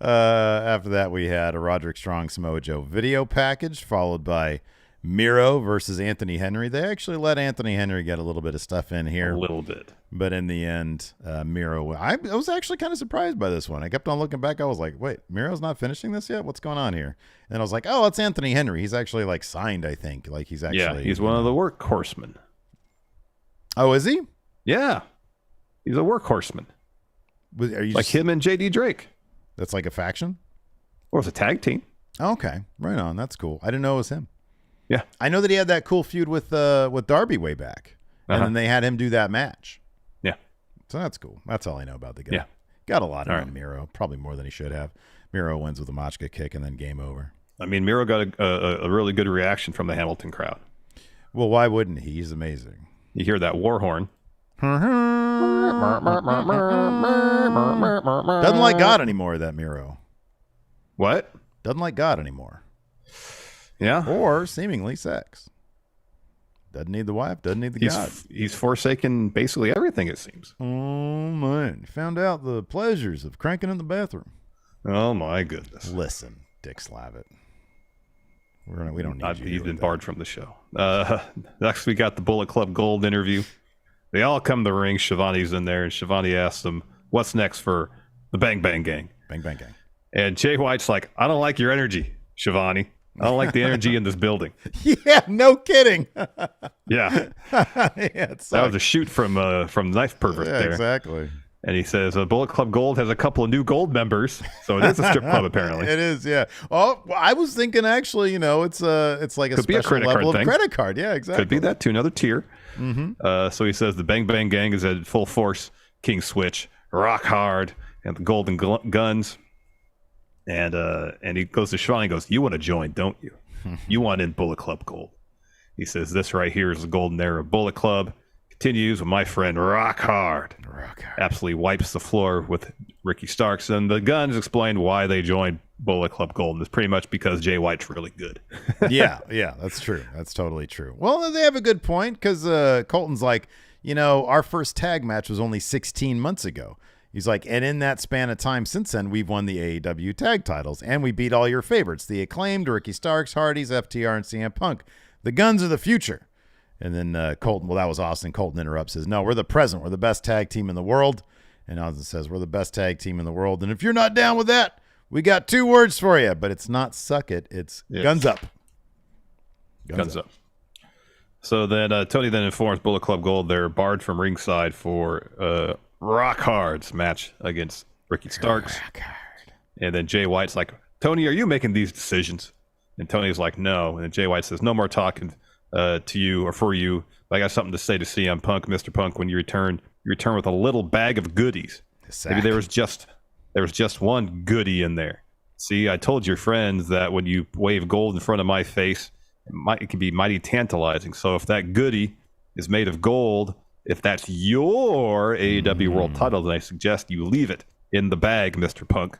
After that, we had a Roderick Strong Samoa Joe video package, followed by Miro versus Anthony Henry. They actually let Anthony Henry get a little bit of stuff in here. A little bit. But in the end, Miro, I was actually kind of surprised by this one. I kept on looking back. I was like, wait, Miro's not finishing this yet? What's going on here? And I was like, oh, it's Anthony Henry. He's actually like signed, I think. Like he's actually. Yeah, he's one of the workhorsemen. Oh, is he? Yeah. He's a workhorseman. Are you like him and JD Drake. That's like a faction? Or it's a tag team. Oh, okay. Right on. That's cool. I didn't know it was him. Yeah. I know that he had that cool feud with Darby way back. And then they had him do that match. Yeah. So that's cool. That's all I know about the guy. Yeah. Got a lot on Miro. Probably more than he should have. Miro wins with a Machka kick and then game over. I mean, Miro got a really good reaction from the Hamilton crowd. Well, why wouldn't he? He's amazing. You hear that war horn. Doesn't like God anymore, that Miro. What? Doesn't like God anymore. Yeah. Or seemingly sex. Doesn't need the wife, doesn't need the God. He's forsaken basically everything, it seems. Oh, man. Found out the pleasures of cranking in the bathroom. Oh, my goodness. Listen, Dick Slavitt. We don't need you. He's been barred from the show. Next, we got the Bullet Club Gold interview. They all come to the ring. Shivani's in there, and Shivani asks them, what's next for the Bang Bang Gang? Bang Bang Gang. And Jay White's like, I don't like your energy, Shivani. I don't like the energy in this building. Yeah, no kidding. Yeah. That was a shoot from Knife Pervert there. Exactly. And he says, Bullet Club Gold has a couple of new gold members. So it is a strip club, apparently. It is, yeah. Oh, well, I was thinking, actually, it's like a special level of credit card. Yeah, exactly. Could be that, to another tier. Mm-hmm. So he says the Bang Bang Gang is at full force. King Switch, Rock Hard, and the Golden Guns. And he goes to Shivani and goes, you want to join, don't you? You want in Bullet Club Gold. He says, this right here is the golden era of Bullet Club. Continues with my friend Rock Hard. Absolutely wipes the floor with Ricky Starks. And the Guns explain why they joined Bullet Club Gold. And it's pretty much because Jay White's really good. yeah, that's true. That's totally true. Well, they have a good point because Colton's like, our first tag match was only 16 months ago. He's like, and in that span of time since then, we've won the AEW tag titles, and we beat all your favorites, the Acclaimed, Ricky Starks, Hardys, FTR, and CM Punk. The Guns are the future. And then Colton, well, that was Austin. Colton interrupts, says, no, we're the present. We're the best tag team in the world. And Austin says, we're the best tag team in the world. And if you're not down with that, we got 2 words for you, but it's not suck it. It's guns up. Guns up. So then Tony then informs Bullet Club Gold they're barred from ringside for Rock Hard's match against Ricky Starks. And then Jay White's like, Tony, are you making these decisions? And Tony's like, no. And Jay White says, no more talking to you or for you. I got something to say to CM Punk, Mr. Punk. When you return with a little bag of goodies. Maybe there was just one goodie in there. See, I told your friends that when you wave gold in front of my face, it can be mighty tantalizing. So if that goodie is made of gold, if that's your AEW World title, then I suggest you leave it in the bag, Mr. Punk.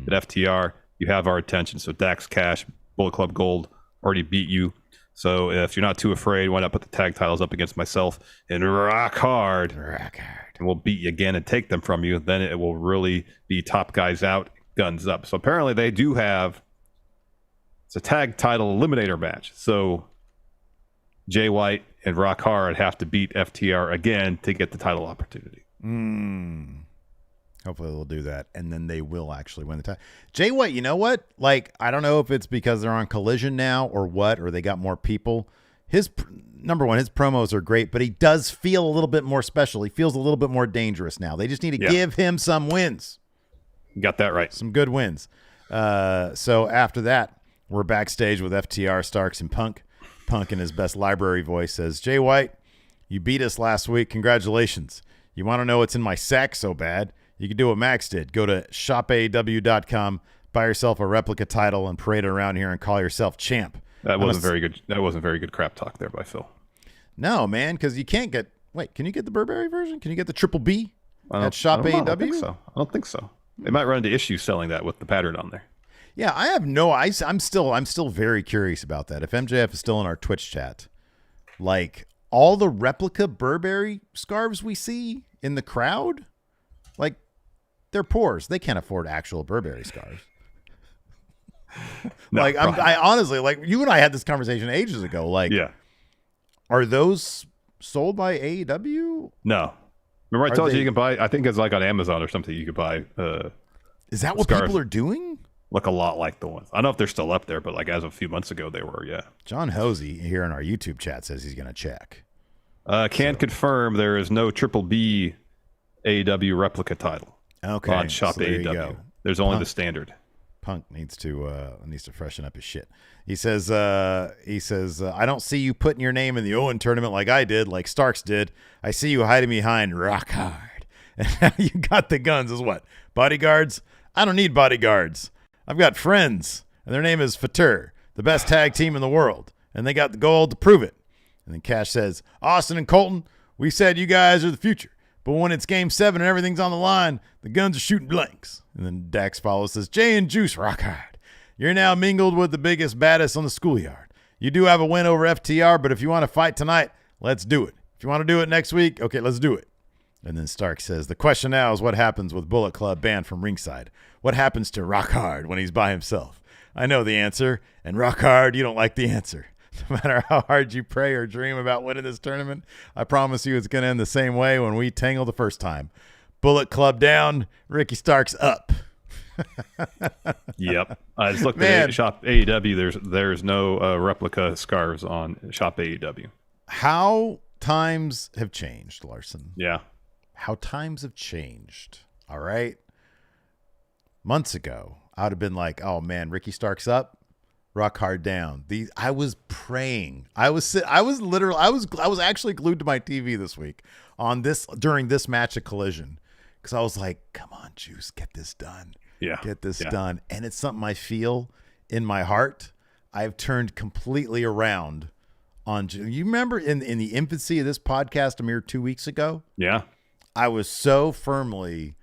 At FTR, you have our attention. So Dax Cash, Bullet Club Gold already beat you. So if you're not too afraid, why not put the tag titles up against myself and Rock Hard? And we'll beat you again and take them from you. Then it will really be top guys out, guns up. So apparently they do have, it's a tag title eliminator match. So Jay White and Rock Hard have to beat FTR again to get the title opportunity. Hopefully they'll do that, and then they will actually win the title. Jay White, you know what? Like, I don't know if it's because they're on Collision now or what, or they got more people. Number one, his promos are great, but he does feel a little bit more special. He feels a little bit more dangerous now. They just need to give him some wins. You got that right. Some good wins. So after that, we're backstage with FTR, Starks, and Punk. Punk in his best library voice says, Jay White, you beat us last week. Congratulations. You want to know what's in my sack so bad? You can do what Max did. Go to shopaew.com, buy yourself a replica title, and parade it around here and call yourself champ. That wasn't very good. That wasn't very good crap talk there by Phil. No, man, because you can't get. Wait, can you get the Burberry version? Can you get the Triple B at Shop AEW? I don't think so. They might run into issues selling that with the pattern on there. Yeah, I have no. I'm still very curious about that. If MJF is still in our Twitch chat, like all the replica Burberry scarves we see in the crowd, like they're poors. They can't afford actual Burberry scarves. No, like I honestly, like you and I had this conversation ages ago. Like, are those sold by AEW? No. Remember I told you can buy, I think it's like on Amazon or something, you could buy is that what people are doing? Look a lot like the ones. I don't know if they're still up there, but like as of a few months ago they were, John Hosey here in our YouTube chat says he's gonna check. Confirm there is no Triple B AEW replica title. Okay. On Shop AEW. There's only the standard. Punk needs to freshen up his shit. He says, I don't see you putting your name in the Owen tournament like I did, like Starks did. I see you hiding behind Rock Hard. And now you got the Guns as what? Bodyguards? I don't need bodyguards. I've got friends, and their name is Fatur, the best tag team in the world, and they got the gold to prove it. And then Cash says, Austin and Colton, we said you guys are the future. But when it's game 7 and everything's on the line, the Guns are shooting blanks. And then Dax follows, says, Jay and Juice, Rock Hard. You're now mingled with the biggest, baddest on the schoolyard. You do have a win over FTR, but if you want to fight tonight, let's do it. If you want to do it next week, okay, let's do it. And then Stark says, the question now is what happens with Bullet Club banned from ringside? What happens to Rock Hard when he's by himself? I know the answer, and Rock Hard, you don't like the answer. No matter how hard you pray or dream about winning this tournament, I promise you it's going to end the same way when we tangled the first time. Bullet Club down, Ricky Starks up. Yep. I just looked Man. at Shop AEW. There's no replica scarves on Shop AEW. How times have changed, Larson. Yeah. How times have changed. All right. Months ago, I would have been like, "Oh man, Ricky Stark's up, Rock Hard down." I was praying. I was actually glued to my TV this week during this match of Collision, because I was like, "Come on, Juice, get this done. Yeah. Get this done." And it's something I feel in my heart. I've turned completely around on. You remember in the infancy of this podcast a mere 2 weeks ago? Yeah. I was so firmly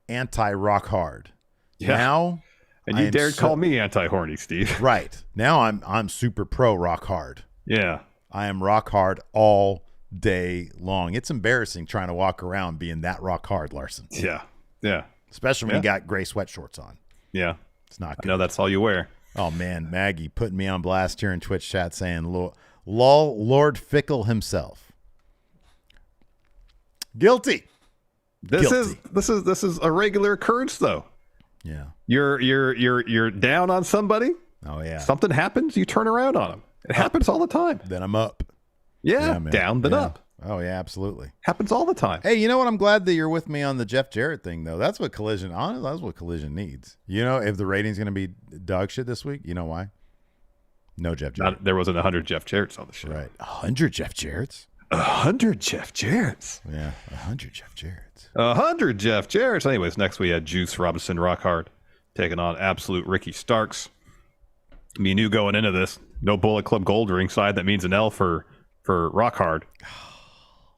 anti-Rock Hard. Yeah. Now, And you dared call me anti-horny, Steve. Right. Now I'm super pro Rock Hard. Yeah. I am Rock Hard all day long. It's embarrassing trying to walk around being that Rock Hard, Larson. Yeah. Yeah. Especially when you got gray sweatshorts on. Yeah. It's not good. I know that's all you wear. Oh, man. Maggie putting me on blast here in Twitch chat saying, Lord Fickle himself. Guilty. This is a regular occurrence, though. Yeah. You're down on somebody. Oh, yeah. Something happens, you turn around on them. It happens all the time. Then I'm up. Yeah, down then up. Oh, yeah, absolutely. Happens all the time. Hey, you know what? I'm glad that you're with me on the Jeff Jarrett thing, though. That's what Collision, honestly, that's what Collision needs. You know, if the rating's going to be dog shit this week, you know why? No Jeff Jarrett. There wasn't 100 Jeff Jarretts on the show. Right. 100 Jeff Jarretts? 100 Jeff Jarretts. Yeah, 100 Jeff Jarretts. 100 Jeff Jarretts. Anyways, next we had Juice Robinson Rockhard taking on absolute Ricky Starks. Me and you going into this, no Bullet Club Gold ringside. That means an L for Rockhard.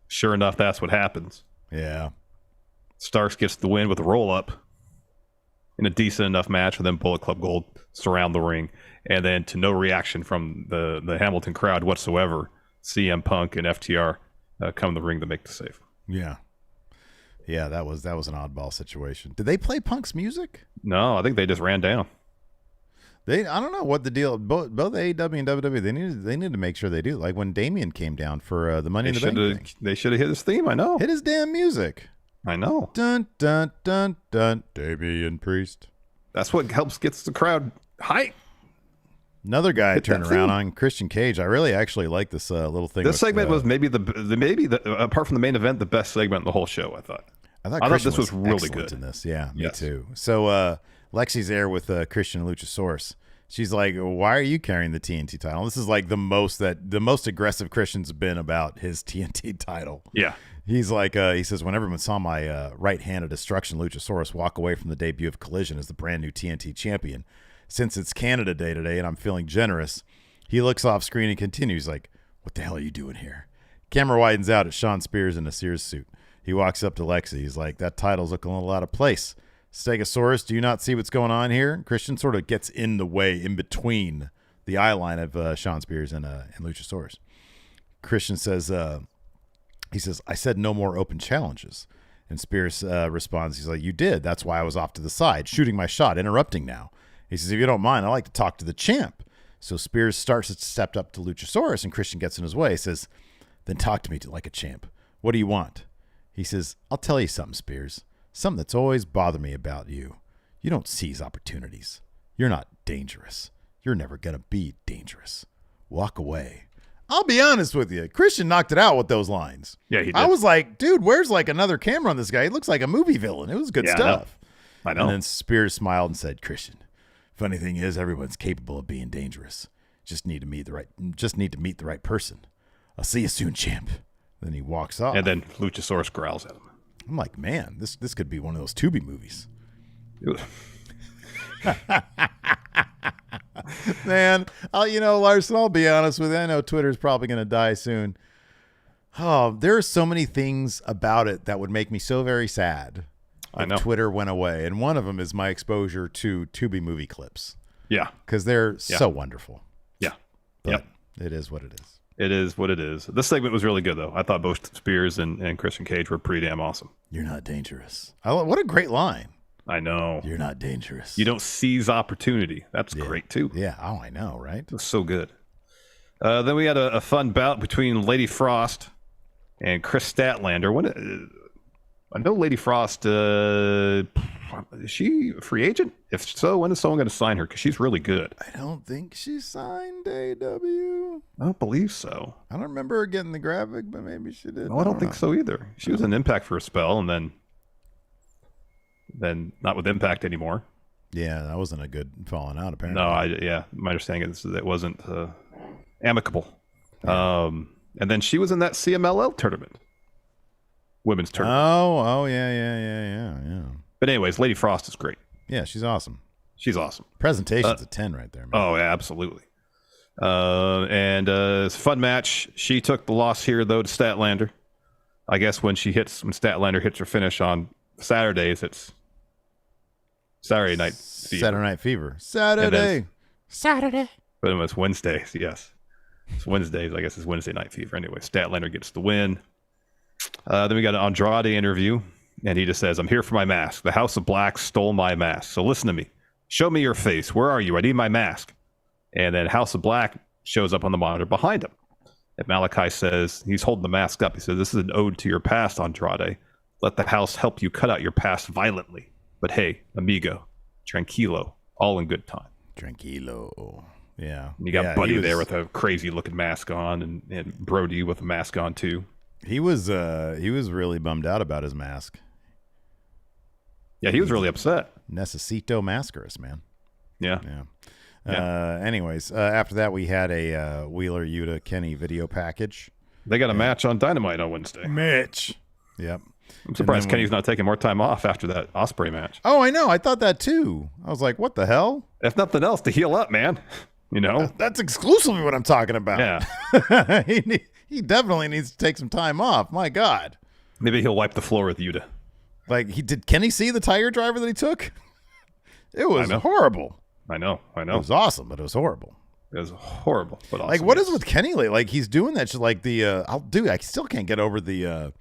Sure enough, that's what happens. Yeah. Starks gets the win with a roll-up in a decent enough match, and then Bullet Club Gold surround the ring. And then to no reaction from the Hamilton crowd whatsoever, CM Punk and FTR come to the ring to make the save. Yeah. Yeah, that was an oddball situation. Did they play Punk's music? No, I think they just ran down. I don't know what the deal. Both AEW and WWE, they need to make sure they do. Like when Damian came down for the Money in the Bank thing. They should have hit his theme. I know. Hit his damn music. I know. Dun dun dun dun. Damian Priest. That's what gets the crowd hype. Another guy I turn around on, Christian Cage. I really actually like this little thing. This segment was maybe the apart from the main event, the best segment in the whole show. I thought this was really good in this. Yeah, me yes. too. So Lexi's there with Christian Luchasaurus. She's like, "Why are you carrying the TNT title?" This is like the most aggressive Christian's been about his TNT title. Yeah. He's like, he says, "When everyone saw my right hand of destruction, Luchasaurus walk away from the debut of Collision as the brand new TNT champion. Since it's Canada Day today and I'm feeling generous," he looks off screen and continues like, "What the hell are you doing here?" Camera widens out at Sean Spears in a Sears suit. He walks up to Lexi. He's like, "That title's looking a little out of place. Stegosaurus, do you not see what's going on here?" Christian sort of gets in the way, in between the eye line of Sean Spears and Luchasaurus. Christian says, he says, "I said no more open challenges." And Spears responds, he's like, "You did. That's why I was off to the side, shooting my shot, interrupting now." He says, "If you don't mind, I'd like to talk to the champ." So Spears starts to step up to Luchasaurus, and Christian gets in his way. He says, "Then talk to me like a champ. What do you want?" He says, "I'll tell you something, Spears. Something that's always bothered me about you. You don't seize opportunities. You're not dangerous. You're never going to be dangerous. Walk away." I'll be honest with you. Christian knocked it out with those lines. Yeah, he did. I was like, dude, where's like another camera on this guy? He looks like a movie villain. It was good stuff. I know. And then Spears smiled and said, "Christian, funny thing is, everyone's capable of being dangerous. Just need to meet the right person. I'll see you soon, champ." Then he walks off. And then Luchasaurus growls at him. I'm like, man, this could be one of those Tubi movies. Man, Larson, I'll be honest with you. I know Twitter's probably going to die soon. Oh, there are so many things about it that would make me so very sad I know. Twitter went away. And one of them is my exposure to Tubi movie clips. Yeah. Because they're so wonderful. Yeah. But it is what it is. It is what it is. This segment was really good, though. I thought both Spears and Christian Cage were pretty damn awesome. "You're not dangerous." What a great line. I know. "You're not dangerous. You don't seize opportunity." That's great, too. Yeah. Oh, I know, right? It was so good. Then we had a fun bout between Lady Frost and Chris Statlander. I know Lady Frost, Is she a free agent? If so, when is someone going to sign her? Because she's really good. I don't think she signed AEW. I don't believe so. I don't remember her getting the graphic, but maybe she did. No, I don't think so either. She was in Impact for a spell, and then not with Impact anymore. Yeah, that wasn't a good falling out, apparently. No, my understanding is that it wasn't amicable. Yeah. And then she was in that CMLL tournament. Women's tournament. Oh, yeah. But anyways, Lady Frost is great. Yeah, she's awesome. She's awesome. Presentation's a 10 right there, man. Oh, yeah, absolutely. And it's a fun match. She took the loss here, though, to Statlander. I guess when Statlander hits her finish on Saturdays, it's Saturday Night Fever. Saturday Night Fever. Saturday. But it's Wednesdays, yes. It's Wednesdays. I guess it's Wednesday Night Fever. Anyway, Statlander gets the win. Then we got an Andrade interview, and he just says, "I'm here for my mask. The House of Black stole my mask. So listen to me. Show me your face. Where are you? I need my mask." And then House of Black shows up on the monitor behind him. And Malachi says, he's holding the mask up. He says, "This is an ode to your past, Andrade. Let the house help you cut out your past violently. But hey, amigo, tranquilo, all in good time." Tranquilo. Yeah. And you got Buddy there with a crazy looking mask on, and Brody with a mask on too. He was really bummed out about his mask. Yeah, he was really upset. Necesito Mascaras, man. Yeah. Anyways, after that we had a Wheeler Yuta Kenny video package. They got a match on Dynamite on Wednesday. Mitch. Yep. I'm surprised Kenny's not taking more time off after that Ospreay match. Oh, I know. I thought that too. I was like, what the hell? If nothing else, to heal up, man. You know? That's exclusively what I'm talking about. Yeah. He definitely needs to take some time off. My God. Maybe he'll wipe the floor with Yuta. Like, did Kenny see the tire driver that he took? It was horrible. I know. It was awesome, but it was horrible. It was horrible, but awesome. Like, what is with Kenny lately? Like, he's doing that shit, like I still can't get over the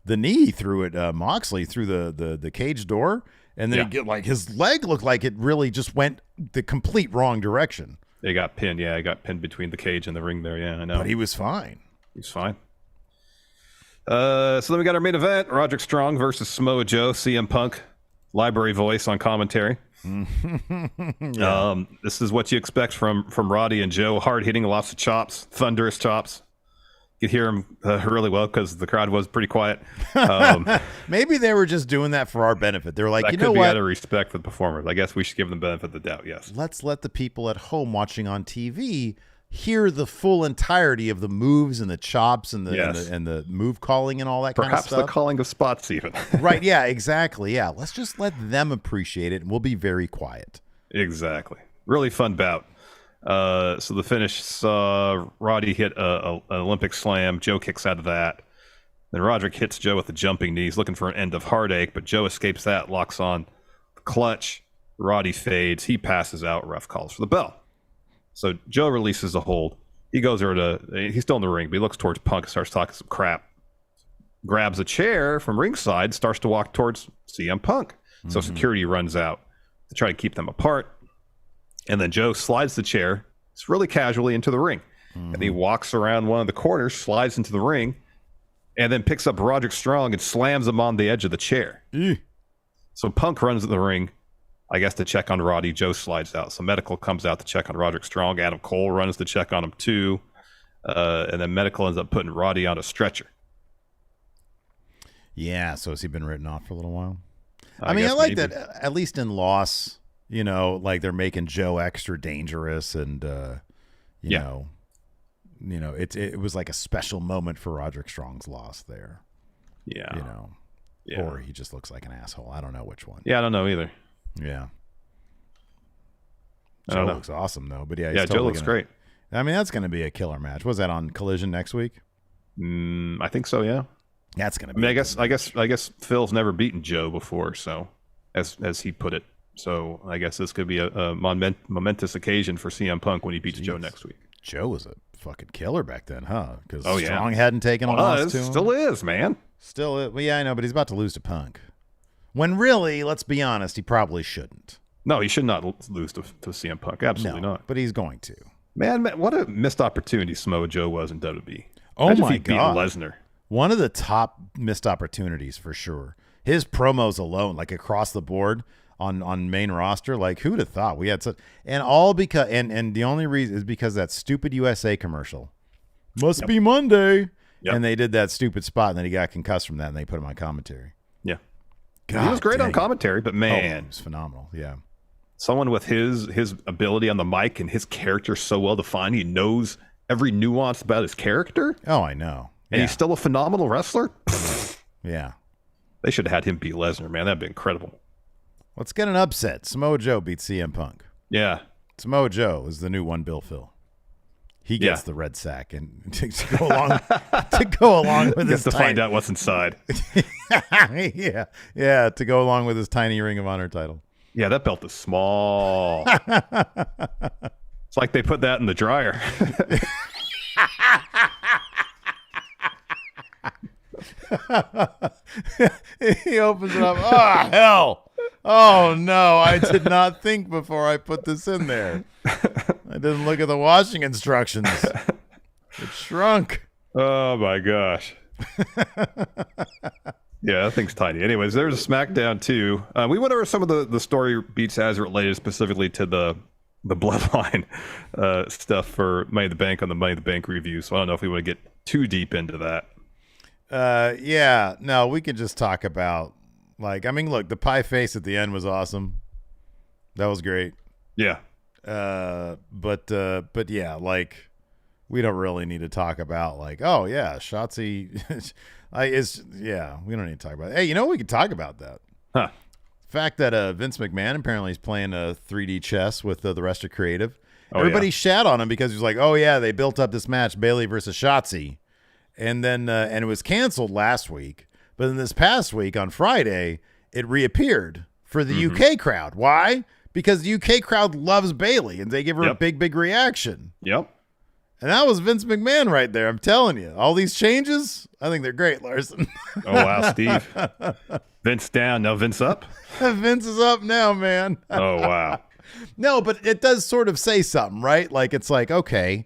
knee he threw at Moxley through the cage door, and then his leg looked like it really just went the complete wrong direction. He got pinned. Yeah, he got pinned between the cage and the ring there. Yeah, I know. But he was fine. He's fine. So then we got our main event: Roderick Strong versus Samoa Joe. CM Punk, library voice on commentary. Yeah. This is what you expect from Roddy and Joe. Hard hitting, lots of chops, thunderous chops. You could hear him really well because the crowd was pretty quiet. Maybe they were just doing that for our benefit. They're like, that you know could be what? Out of respect for the performers. I guess we should give them the benefit of the doubt. Yes. Let's let the people at home watching on TV hear the full entirety of the moves and the chops and the move calling and all that kind of stuff. Perhaps the calling of spots even. Right. Yeah, exactly. Yeah. Let's just let them appreciate it and we'll be very quiet. Exactly. Really fun bout. So the finish saw Roddy hit an Olympic slam. Joe kicks out of that. Then Roderick hits Joe with the jumping knees, looking for an end of heartache, but Joe escapes that, locks on the clutch. Roddy fades. He passes out. Ref calls for the bell. So Joe releases the hold. He goes over he's still in the ring, but he looks towards Punk and starts talking some crap. Grabs a chair from ringside, starts to walk towards CM Punk. So security runs out to try to keep them apart. And then Joe slides the chair, it's really casually, into the ring. And he walks around one of the corners, slides into the ring, and then picks up Roderick Strong and slams him on the edge of the chair. So Punk runs to the ring, I guess, to check on Roddy. Joe slides out. So Medical comes out to check on Roderick Strong. Adam Cole runs to check on him too. And then Medical ends up putting Roddy on a stretcher. Yeah, so has he been written off for a little while? I mean, I like that, at least in loss, you know, like they're making Joe extra dangerous and, you know, it was like a special moment for Roderick Strong's loss there. Yeah. You know, or he just looks like an asshole. I don't know which one. Yeah, I don't know either. Yeah. Joe looks awesome though, but Joe looks great. I mean, that's going to be a killer match. Was that on Collision next week? I think so. Yeah. That's going to be. I guess Phil's never beaten Joe before, so as he put it. So I guess this could be a momentous occasion for CM Punk when he beats Joe next week. Joe was a fucking killer back then, huh? Because Strong hadn't taken a loss to him. Still is, man. Still is. Well, yeah, I know, but he's about to lose to Punk. When really, let's be honest, he probably shouldn't. No, he should not lose to CM Punk. Absolutely not. But he's going to. Man, what a missed opportunity Samoa Joe was in WWE. Oh, imagine my if he beat God. Lesnar. One of the top missed opportunities for sure. His promos alone, like across the board on main roster. Like, who'd have thought we had such, and all because, and the only reason is because that stupid USA commercial. Must be Monday. Yep. And they did that stupid spot, and then he got concussed from that, and they put him on commentary. Yeah. God, he was great on commentary, but man. It was phenomenal, yeah. Someone with his ability on the mic and his character so well defined, he knows every nuance about his character. Oh, I know. And he's still a phenomenal wrestler. Yeah. They should have had him beat Lesnar, man. That'd be incredible. Let's get an upset. Samoa Joe beats CM Punk. Yeah. Samoa Joe is the new one Bill Phil. He gets the red sack and to go along with his to find out what's inside. yeah, to go along with his tiny Ring of Honor title. Yeah, that belt is small. It's like they put that in the dryer. He opens it up. Oh, hell. Oh, no. I did not think before I put this in there. I didn't look at the washing instructions. It shrunk. Oh, my gosh. Yeah, that thing's tiny. Anyways, there's a Smackdown, too. We went over some of the story beats as related specifically to the Bloodline stuff for Money in the Bank on the Money in the Bank review, so I don't know if we want to get too deep into that. Yeah, no, we can just talk about, like, I mean, look, the pie face at the end was awesome. That was great. Yeah. But yeah, like, we don't really need to talk about, like, oh yeah, Shotzi we don't need to talk about it. Hey, you know, we could talk about that. Huh. Fact that Vince McMahon apparently is playing a 3D chess with the rest of creative. Oh, Everybody shat on him because he was like, oh yeah, they built up this match, Bayley versus Shotzi. And then and it was canceled last week. But then this past week on Friday, it reappeared for the UK crowd. Why? Because the UK crowd loves Bayley and they give her a big reaction. Yep. And that was Vince McMahon right there. I'm telling you. All these changes, I think they're great, Larson. Oh, wow, Steve. Vince down, now Vince up? Vince is up now, man. Oh, wow. No, but it does sort of say something, right? Like, it's like, okay,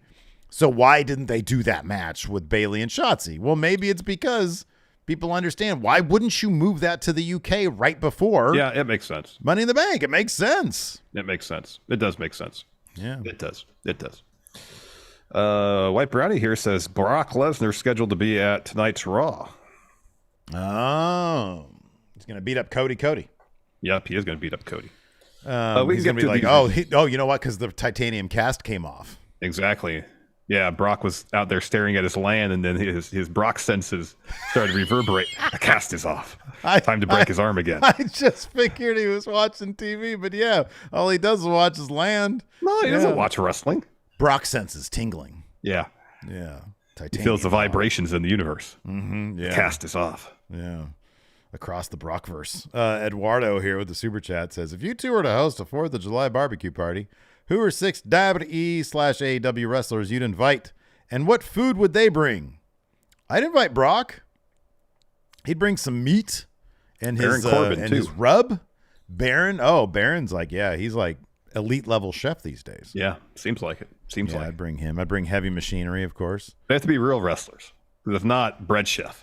so why didn't they do that match with Bayley and Shotzi? Well, maybe it's because people understand. Why wouldn't you move that to the UK right before? Yeah, it makes sense. Money in the Bank. It makes sense. It makes sense. It does make sense. Yeah. It does. It does. White Brownie here says Brock Lesnar scheduled to be at tonight's Raw. Oh. He's going to beat up Cody. Yep, he is going to beat up Cody. He's going to be like, you know what? Because the titanium cast came off. Exactly. Yeah, Brock was out there staring at his land, and then his Brock senses started to reverberate. The cast is off. Time to break his arm again. I just figured he was watching TV, but yeah, all he does is watch his land. No, he doesn't watch wrestling. Brock senses tingling. Yeah. Yeah. He feels the vibrations in the universe. Mm-hmm. Yeah. The cast is off. Yeah. Across the Brockverse. Eduardo here with the super chat says, if you two were to host a 4th of July barbecue party, who are 6 WWE/AEW wrestlers you'd invite, and what food would they bring? I'd invite Brock. He'd bring some meat and his rub. Baron. Oh, Baron's like, he's like elite level chef these days. Yeah, seems like it. I'd bring him. I'd bring Heavy Machinery, of course. They have to be real wrestlers. If not, Bread Chef.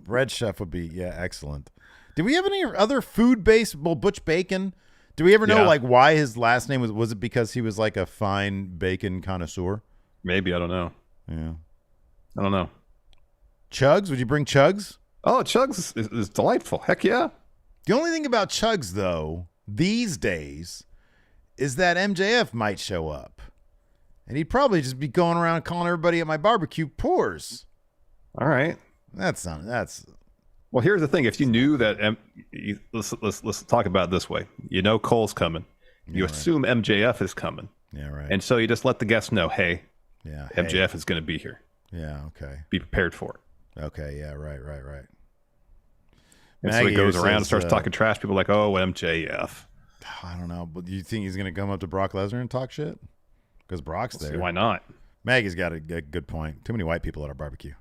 Bread Chef would be, excellent. Did we have any other food-based? Well, Butch Bacon. Do we ever know like why his last name was it because he was like a fine bacon connoisseur? Maybe, I don't know. Yeah. I don't know. Chugs? Would you bring Chugs? Oh, Chugs is delightful. Heck yeah. The only thing about Chugs, though, these days, is that MJF might show up. And he'd probably just be going around calling everybody at my barbecue pores. All right. That's Well, here's the thing. If you knew that, let's talk about it this way. You know Cole's coming. You assume MJF is coming. Yeah, right. And so you just let the guests know, hey, MJF is going to be here. Yeah, okay. Be prepared for it. Okay, yeah, right. And so he goes around and starts talking trash. People are like, oh, MJF. I don't know, but do you think he's going to come up to Brock Lesnar and talk shit? Because Brock's there. See, why not? Maggie's got a good point. Too many white people at our barbecue.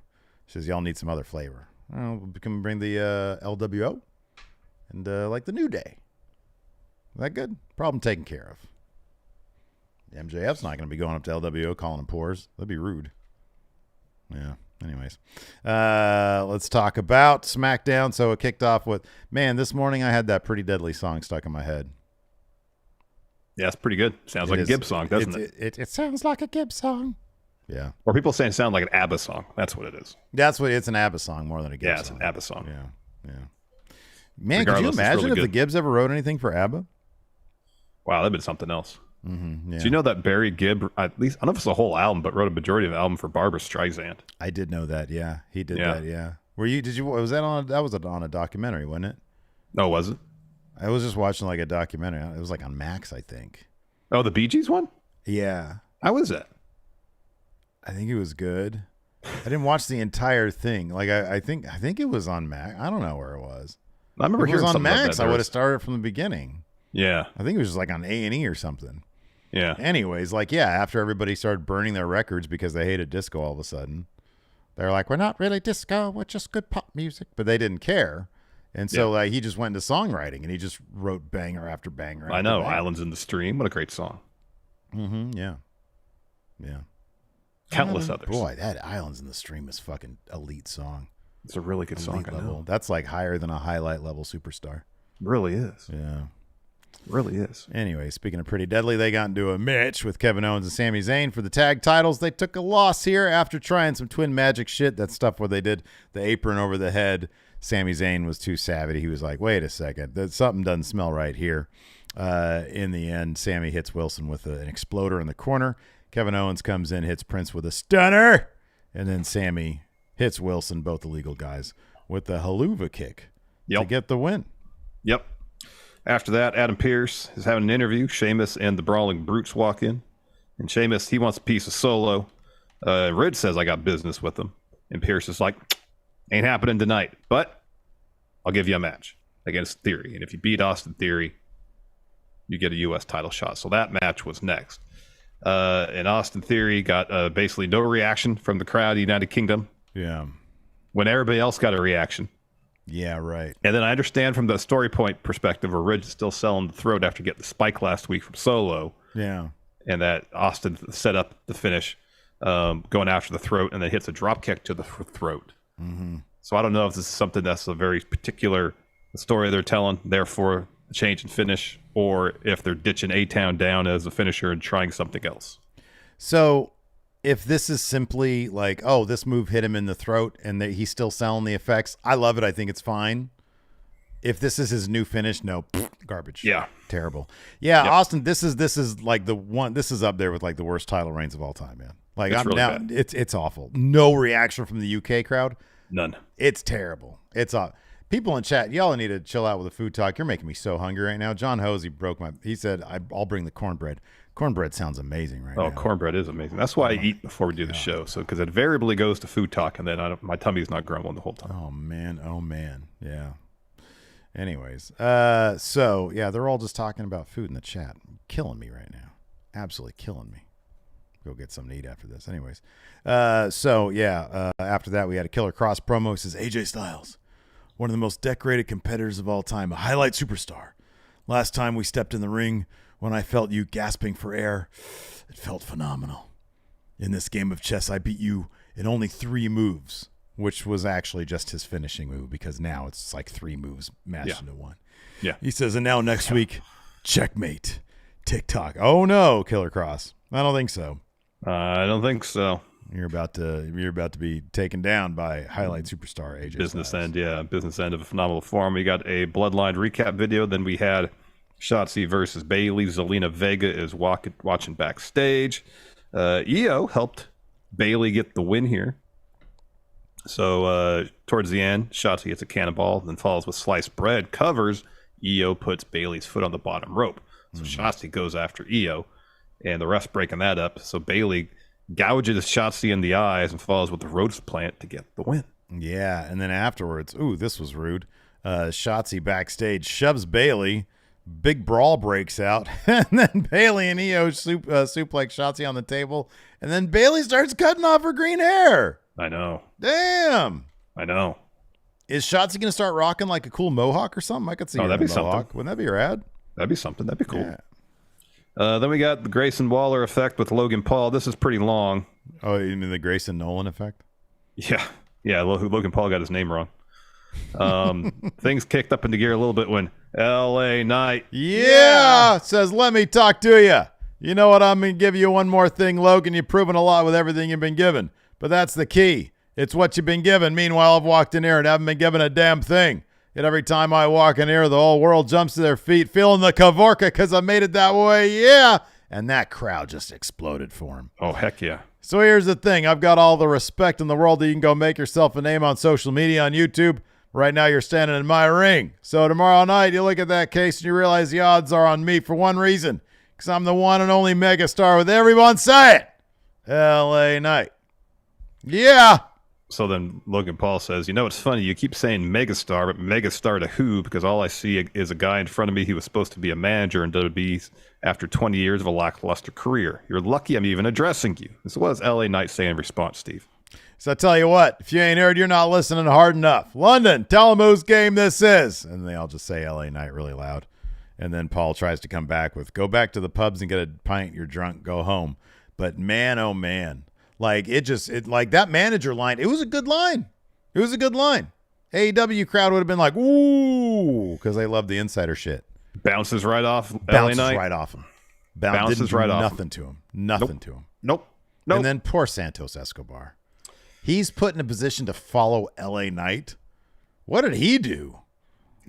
She says, y'all need some other flavor. We can bring the LWO and like the New Day. Is that good? Problem taken care of. MJF's not going to be going up to LWO calling them pores. That'd be rude. Yeah. Anyways, let's talk about SmackDown. So it kicked off with, man, this morning I had that Pretty Deadly song stuck in my head. Yeah, it's pretty good. Sounds like a Gibbs song, doesn't it? It sounds like a Gibbs song. Yeah. Or people saying it sounds like an ABBA song. That's what it is. That's what it's an ABBA song more than a Gibbs song. Yeah, it's an ABBA song. Yeah. Man, could you imagine if the Gibbs ever wrote anything for ABBA? Wow, that'd been something else. Mm-hmm, yeah. Do you know that Barry Gibb, at least, I don't know if it's a whole album, but wrote a majority of the album for Barbra Streisand? I did know that. Yeah, he did that. Yeah. Was that on a documentary, wasn't it? No, was it? I was just watching like a documentary. It was like on Max, I think. Oh, the Bee Gees one? Yeah. How was that? I think it was good. I didn't watch the entire thing. Like I think it was on Max. I don't know where it was. I remember if it hearing was on something Max. like that. I would have started from the beginning. Yeah. I think it was just like on A&E or something. Yeah. Anyways, after everybody started burning their records because they hated disco all of a sudden, they're like, we're not really disco, we're just good pop music. But they didn't care. And so he just went into songwriting and he just wrote banger after banger. I know. Islands in the Stream. What a great song. Mm-hmm. Yeah. Countless others. Boy, that Islands in the Stream is fucking elite song. It's a really good song. I know. That's like higher than a highlight level superstar. It really is. Yeah. Really is. Anyway, speaking of Pretty Deadly, they got into a match with Kevin Owens and Sami Zayn for the tag titles. They took a loss here after trying some twin magic shit. That stuff where they did the apron over the head. Sami Zayn was too savvy. He was like, wait a second. Something doesn't smell right here. In the end, Sami hits Wilson with an exploder in the corner. Kevin Owens comes in, hits Prince with a stunner. And then Sami hits Wilson, both illegal guys, with the haluva kick to get the win. Yep. After that, Adam Pearce is having an interview. Sheamus and the Brawling Brutes walk in. And Sheamus, he wants a piece of Solo. Ridge says, I got business with him. And Pearce is like, ain't happening tonight. But I'll give you a match against Theory. And if you beat Austin Theory, you get a U.S. title shot. So that match was next. And Austin Theory got basically no reaction from the crowd, United Kingdom. Yeah. When everybody else got a reaction. Yeah, right. And then I understand from the story point perspective where Ridge is still selling the throat after getting the spike last week from Solo. Yeah. And that Austin set up the finish going after the throat and then hits a drop kick to the throat. Mm-hmm. So I don't know if this is something that's a very particular story they're telling, therefore a change in finish, or if they're ditching A-Town down as a finisher and trying something else. So if this is simply like, oh, this move hit him in the throat and he's still selling the effects, I love it. I think it's fine. If this is his new finish, no, garbage. Yeah. Terrible. Yeah, yep. Austin, this is like the one, this is up there with like the worst title reigns of all time, man. Like it's really bad. It's awful. No reaction from the UK crowd. None. It's terrible. It's people in chat, y'all need to chill out with the food talk. You're making me so hungry right now. John Hosey he said, I'll bring the cornbread. Cornbread sounds amazing right now. Oh, cornbread is amazing. That's why I eat before we do the show. So, because it invariably goes to food talk, and then my tummy's not grumbling the whole time. Oh man. Yeah. Anyways, so yeah, they're all just talking about food in the chat. Killing me right now. Absolutely killing me. Go get something to eat after this. Anyways, so yeah, after that we had a Killer Cross promo. It says AJ Styles, one of the most decorated competitors of all time, a highlight superstar. Last time we stepped in the ring, when I felt you gasping for air, it felt phenomenal. In this game of chess, I beat you in only 3 moves, which was actually just his finishing move, because now it's like 3 moves mashed into one. Yeah. He says, and now next week, checkmate. TikTok. Oh no, Killer Cross. I don't think so. I don't think so. You're about to be taken down by highlight superstar AJ Business Styles. end, yeah. Business end of a phenomenal form. We got a Bloodline recap video. Then we had Shotzi versus Bayley. Zelina Vega is watching backstage. EO helped Bayley get the win here. So towards the end, Shotzi gets a cannonball, then follows with sliced bread, covers. EO puts Bayley's foot on the bottom rope. So Shotzi goes after EO, and the ref's breaking that up. So Bayley gouges Shotzi in the eyes and follows with the Rhodes plant to get the win. Yeah, and then afterwards, this was rude. Shotzi backstage shoves Bayley. Big brawl breaks out, and then Bayley and EO suplex Shotzi on the table, and then Bayley starts cutting off her green hair. I know. Damn. I know. Is Shotzi going to start rocking like a cool mohawk or something? I could see that'd be mohawk. something. Wouldn't that be rad? That'd be something. That'd be cool. Yeah. Then we got the Grayson Waller effect with Logan Paul. This is pretty long. Oh, you mean the Grayson Nolan effect? Yeah. Logan Paul got his name wrong. Things kicked up into gear a little bit when LA Knight says, let me talk to you. You know what? I'm going to give you one more thing, Logan. You've proven a lot with everything you've been given, but that's the key. It's what you've been given. Meanwhile, I've walked in here and haven't been given a damn thing. Yet every time I walk in here, the whole world jumps to their feet, feeling the Kavorka because I made it that way. Yeah. And that crowd just exploded for him. Oh, heck yeah. So here's the thing. I've got all the respect in the world that you can go make yourself a name on social media, on YouTube. Right now, you're standing in my ring. So tomorrow night, you look at that case and you realize the odds are on me for one reason, because I'm the one and only megastar with everyone say it. LA Knight. Yeah. So then Logan Paul says, it's funny. You keep saying megastar, but megastar to who? Because all I see is a guy in front of me who was supposed to be a manager in WWE after 20 years of a lackluster career. You're lucky I'm even addressing you. This was LA Knight saying in response, Steve. So I tell you what, if you ain't heard, you're not listening hard enough. London, tell them whose game this is. And they all just say LA Knight really loud. And then Paul tries to come back with, go back to the pubs and get a pint. You're drunk. Go home. But man, oh man. Like like that manager line, it was a good line. It was a good line. AEW crowd would have been like, ooh, because they love the insider shit. Bounces right off Bounces LA Knight. right off him. Bounces right off. Nothing to him. Nothing to him. Nope. And then poor Santos Escobar. He's put in a position to follow LA Knight. What did he do?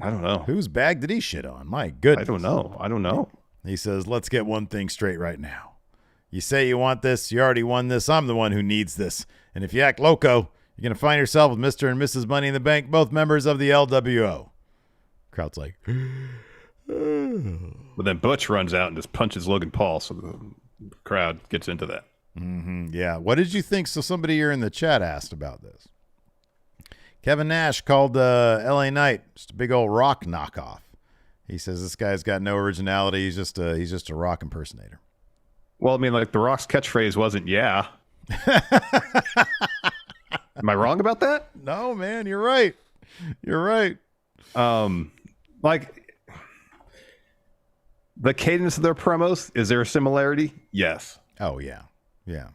I don't know. Whose bag did he shit on? My goodness. I don't know. He says, let's get one thing straight right now. You say you want this. You already won this. I'm the one who needs this. And if you act loco, you're going to find yourself with Mr. and Mrs. Money in the Bank, both members of the LWO. Crowd's like, but then Butch runs out and just punches Logan Paul. So the crowd gets into that. Mm-hmm. Yeah. What did you think? So somebody here in the chat asked about this. Kevin Nash called LA Knight just a big old Rock knockoff. He says this guy's got no originality. He's just a Rock impersonator. Well, I mean, like the Rock's catchphrase wasn't "yeah." Am I wrong about that? No, man, you're right. You're right. Like the cadence of their promos, is there a similarity? Yes. Oh yeah. Yeah.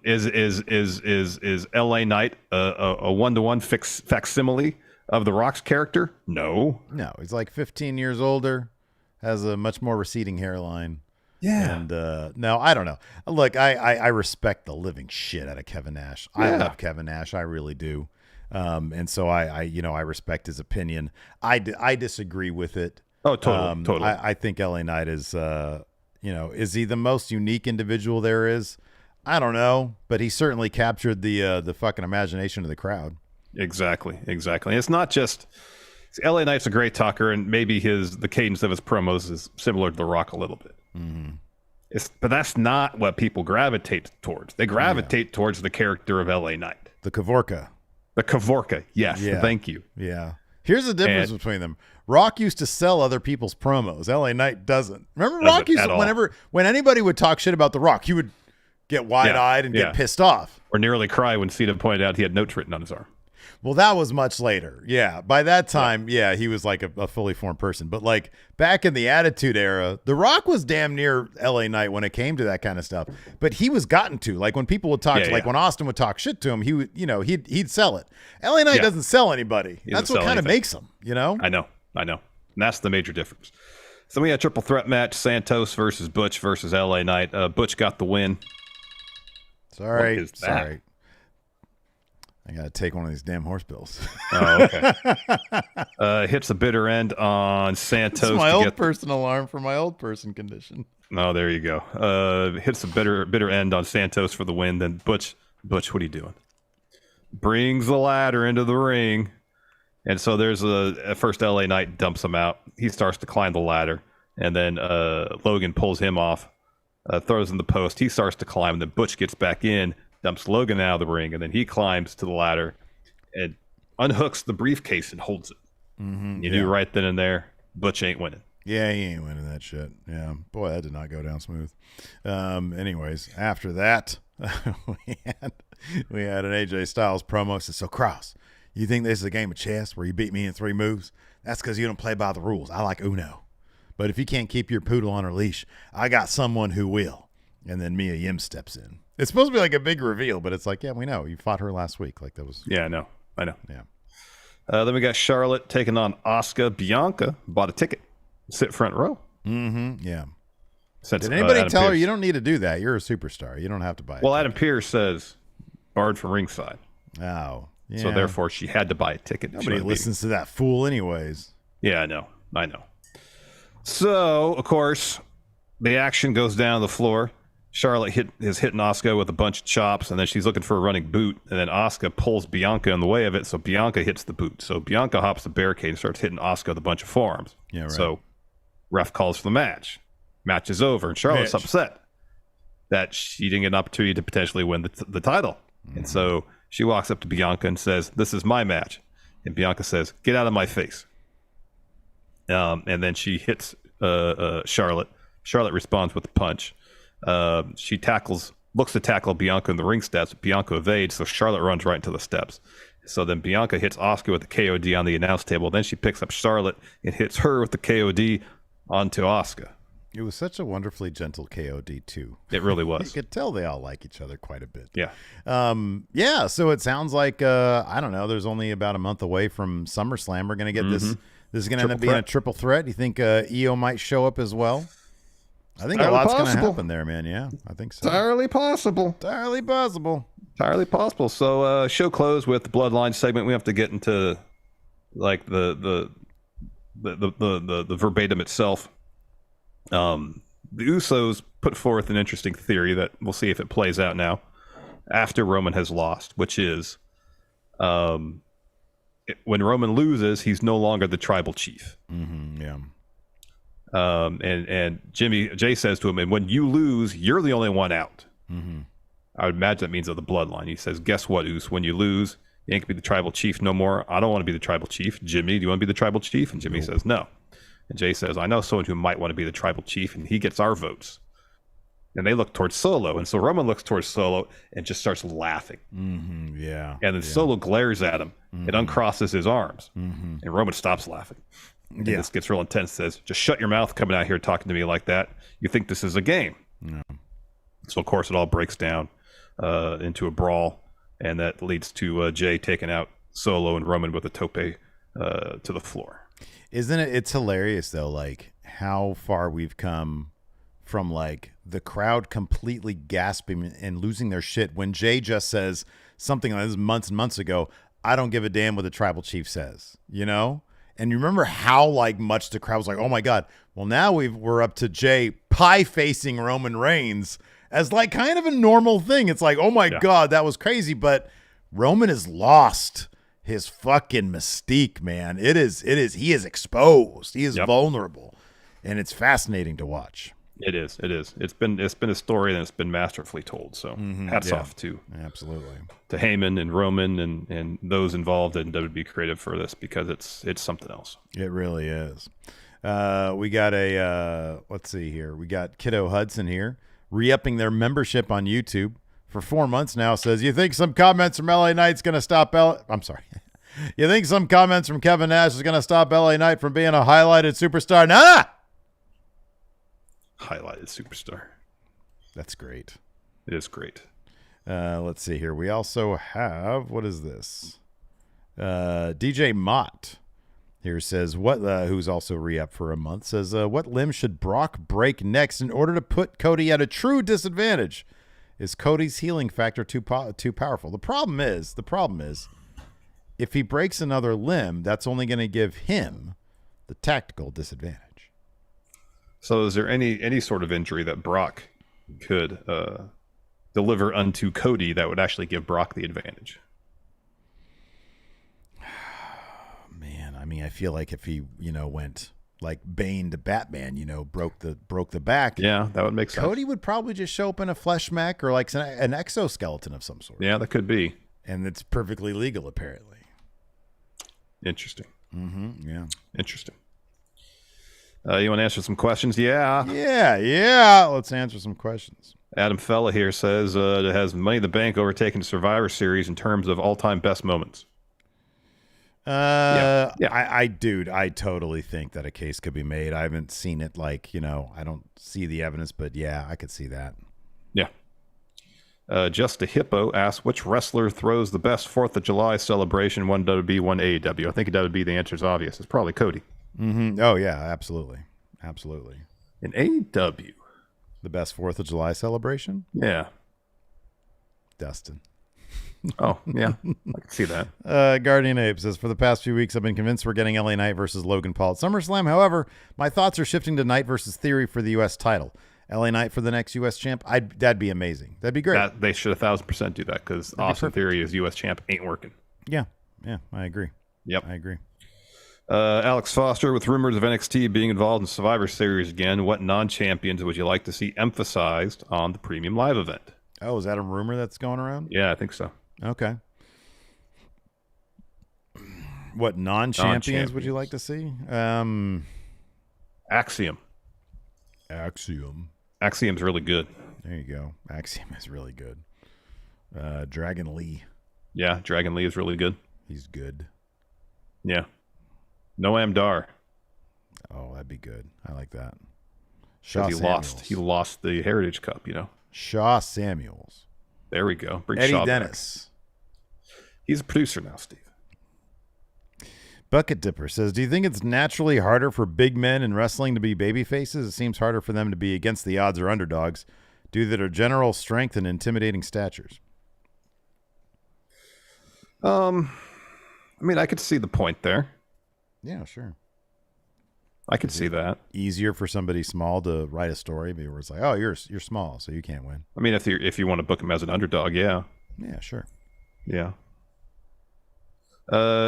Is LA Knight a 1-to-1 facsimile of the Rock's character? No. No, he's like 15 years older, has a much more receding hairline. Yeah. And no, I don't know. Look, I respect the living shit out of Kevin Nash. I love Kevin Nash. I really do. And so I respect his opinion. I disagree with it. Oh, totally. I think LA Knight is, is he the most unique individual there is? I don't know, but he certainly captured the fucking imagination of the crowd. Exactly. It's not just LA Knight's a great talker, and maybe the cadence of his promos is similar to The Rock a little bit. Mm-hmm. But that's not what people gravitate towards. They gravitate towards the character of LA Knight. The Kavorka. Yes. Yeah. Thank you. Yeah. Here's the difference between them. Rock used to sell other people's promos. LA Knight doesn't. Remember, Rock used to, when anybody would talk shit about The Rock, he would get wide-eyed and get pissed off. Or nearly cry when Cena pointed out he had notes written on his arm. Well, that was much later. Yeah. By that time, he was like a fully formed person. But like back in the Attitude Era, The Rock was damn near LA Knight when it came to that kind of stuff. But he was gotten to. Like when people would talk, when Austin would talk shit to him, he would, he'd sell it. LA Knight doesn't sell anybody. That's what kind of makes him, I know. And that's the major difference. So we had a triple threat match, Santos versus Butch versus LA Knight. Butch got the win. Sorry. I got to take one of these damn horse pills. Oh, okay. Hits a bitter end on Santos. It's my old person alarm for my old person condition. Oh, there you go. Hits a bitter end on Santos for the win. Then Butch, what are you doing? Brings the ladder into the ring. And so there's first LA Knight dumps him out. He starts to climb the ladder. And then Logan pulls him off, throws in the post. He starts to climb. And then Butch gets back in, dumps Logan out of the ring, and then he climbs to the ladder and unhooks the briefcase and holds it. Mm-hmm, you knew right then and there, Butch ain't winning. Yeah, he ain't winning that shit. Yeah, boy, that did not go down smooth. Anyways, after that, we had an AJ Styles promo. Says, so Cross, you think this is a game of chess where you beat me in 3 moves? That's because you don't play by the rules. I like Uno. But if you can't keep your poodle on her leash, I got someone who will. And then Mia Yim steps in. It's supposed to be like a big reveal, but it's like, yeah, we know. You fought her last week. Like that was. Yeah, I know. Yeah. Then we got Charlotte taking on Asuka. Bianca bought a ticket. Sit front row. Mm-hmm. Yeah. Since, Did anybody Adam tell her Pearce. you don't need to do that? You're a superstar. You don't have to buy it. Well, Adam Pearce says barred from ringside. Oh. Yeah. So therefore, she had to buy a ticket. Nobody listens to that fool anyways. Yeah, I know. So, of course, the action goes down the floor. Charlotte is hitting Asuka with a bunch of chops, and then she's looking for a running boot, and then Asuka pulls Bianca in the way of it, so Bianca hits the boot. So Bianca hops the barricade and starts hitting Asuka with a bunch of forearms. Yeah, right. So ref calls for the match. Match is over, and Charlotte's upset that she didn't get an opportunity to potentially win the title. Mm-hmm. And so she walks up to Bianca and says, "This is my match." And Bianca says, "Get out of my face." And then she hits Charlotte. Charlotte responds with a punch. She looks to tackle Bianca in the ring steps. Bianca evades, so Charlotte runs right into the steps. So then Bianca hits Asuka with the KOD on the announce table. Then she picks up Charlotte and hits her with the KOD onto Asuka. It was such a wonderfully gentle KOD too. It really was. You could tell they all like each other quite a bit. Yeah. Yeah. So it sounds like I don't know. There's only about a month away from SummerSlam. We're gonna get this. This is gonna end up being a triple threat. You think EO might show up as well? I think a lot's going to happen there, man. Yeah, I think so. Entirely possible. Entirely possible. Entirely possible. So show closed with the Bloodline segment. We have to get into like the verbatim itself. The Usos put forth an interesting theory that we'll see if it plays out now after Roman has lost, which is when Roman loses, he's no longer the tribal chief. Mm-hmm, yeah. And Jay says to him, and when you lose, you're the only one out. Mm-hmm. I would imagine that means of the Bloodline. He says, guess what, Uso? When you lose, you ain't gonna be the tribal chief no more. I don't want to be the tribal chief. Jimmy, do you want to be the tribal chief? And Jimmy says, no. And Jay says, I know someone who might want to be the tribal chief, and he gets our votes. And they look towards Solo. And so Roman looks towards Solo and just starts laughing. Mm-hmm, yeah. And then Solo glares at him and uncrosses his arms. Mm-hmm. And Roman stops laughing. And this gets real intense. Says, just shut your mouth coming out here talking to me like that. You think this is a game. No. So, of course, it all breaks down into a brawl. And that leads to Jay taking out Solo and Roman with a tope to the floor. Isn't it? It's hilarious, though, like how far we've come from like the crowd completely gasping and losing their shit when Jay just says something like this months and months ago. I don't give a damn what the tribal chief says, you know? And you remember how like much the crowd was like, oh my God. Well, now we're up to Jay pie facing Roman Reigns as like kind of a normal thing. It's like, oh my God, that was crazy. But Roman has lost his fucking mystique, man. He is exposed. He is vulnerable. And it's fascinating to watch. It is. It's been a story and it's been masterfully told. So hats off to Heyman and Roman and those involved in WWE Creative for this, because it's something else. It really is. We got let's see here. We got Kiddo Hudson here re-upping their membership on YouTube for 4 months now. Says, you think some comments from LA Knight's going to stop I'm sorry. You think some comments from Kevin Nash is going to stop LA Knight from being a highlighted superstar? Nah. Highlighted superstar. That's great. It is great. Let's see here. We also have, what is this? DJ Mott here says, who's also re-up for a month, says, what limb should Brock break next in order to put Cody at a true disadvantage? Is Cody's healing factor too powerful? The problem is, if he breaks another limb, that's only going to give him the tactical disadvantage. So is there any sort of injury that Brock could deliver unto Cody that would actually give Brock the advantage? Man, I mean, I feel like if he, went like Bane to Batman, broke the back. Yeah, that would make sense. Cody would probably just show up in a flesh mech or like an exoskeleton of some sort. Yeah, that could be. And it's perfectly legal, apparently. Interesting. Mm-hmm. Yeah. Interesting. You want to answer some questions? Yeah. Let's answer some questions. Adam Fella here says it has Money in the Bank overtaken Survivor Series in terms of all-time best moments. Yeah. I totally think that a case could be made. I haven't seen it, I don't see the evidence, but yeah, I could see that. Yeah. Just a Hippo asks, which wrestler throws the best 4th of July celebration, one WWE, one AEW? I think WWE, the answer is obvious. It's probably Cody. Mm-hmm. Oh, yeah, absolutely. Absolutely. In AEW. The best 4th of July celebration? Yeah. Dustin. Oh, yeah. I can see that. Guardian Ape says, for the past few weeks, I've been convinced we're getting LA Knight versus Logan Paul at SummerSlam. However, my thoughts are shifting to Knight versus Theory for the U.S. title. LA Knight for the next U.S. champ? That'd be amazing. That'd be great. They should 1,000% do that because Austin Theory as U.S. champ ain't working. Yeah, I agree. Yep. I agree. Alex Foster, with rumors of NXT being involved in Survivor Series again, what non-champions would you like to see emphasized on the Premium Live event? Oh, is that a rumor that's going around? Yeah, I think so. Okay. What non-champions would you like to see? Axiom. Axiom's really good. There you go. Axiom is really good. Dragon Lee. Yeah, Dragon Lee is really good. He's good. Yeah. Noam Dar. Oh, that'd be good. I like that. He lost the Heritage Cup, Shaw Samuels. There we go. Bring Eddie Shaw Dennis. Back. He's a producer now, Steve. Bucket Dipper says, do you think it's naturally harder for big men in wrestling to be baby faces? It seems harder for them to be against the odds or underdogs due to their general strength and intimidating statures. I could see the point there. Yeah, sure. I could see that. Easier for somebody small to write a story where it's like, oh, you're small, so you can't win. I mean, if you want to book him as an underdog, yeah. Yeah, sure. Yeah.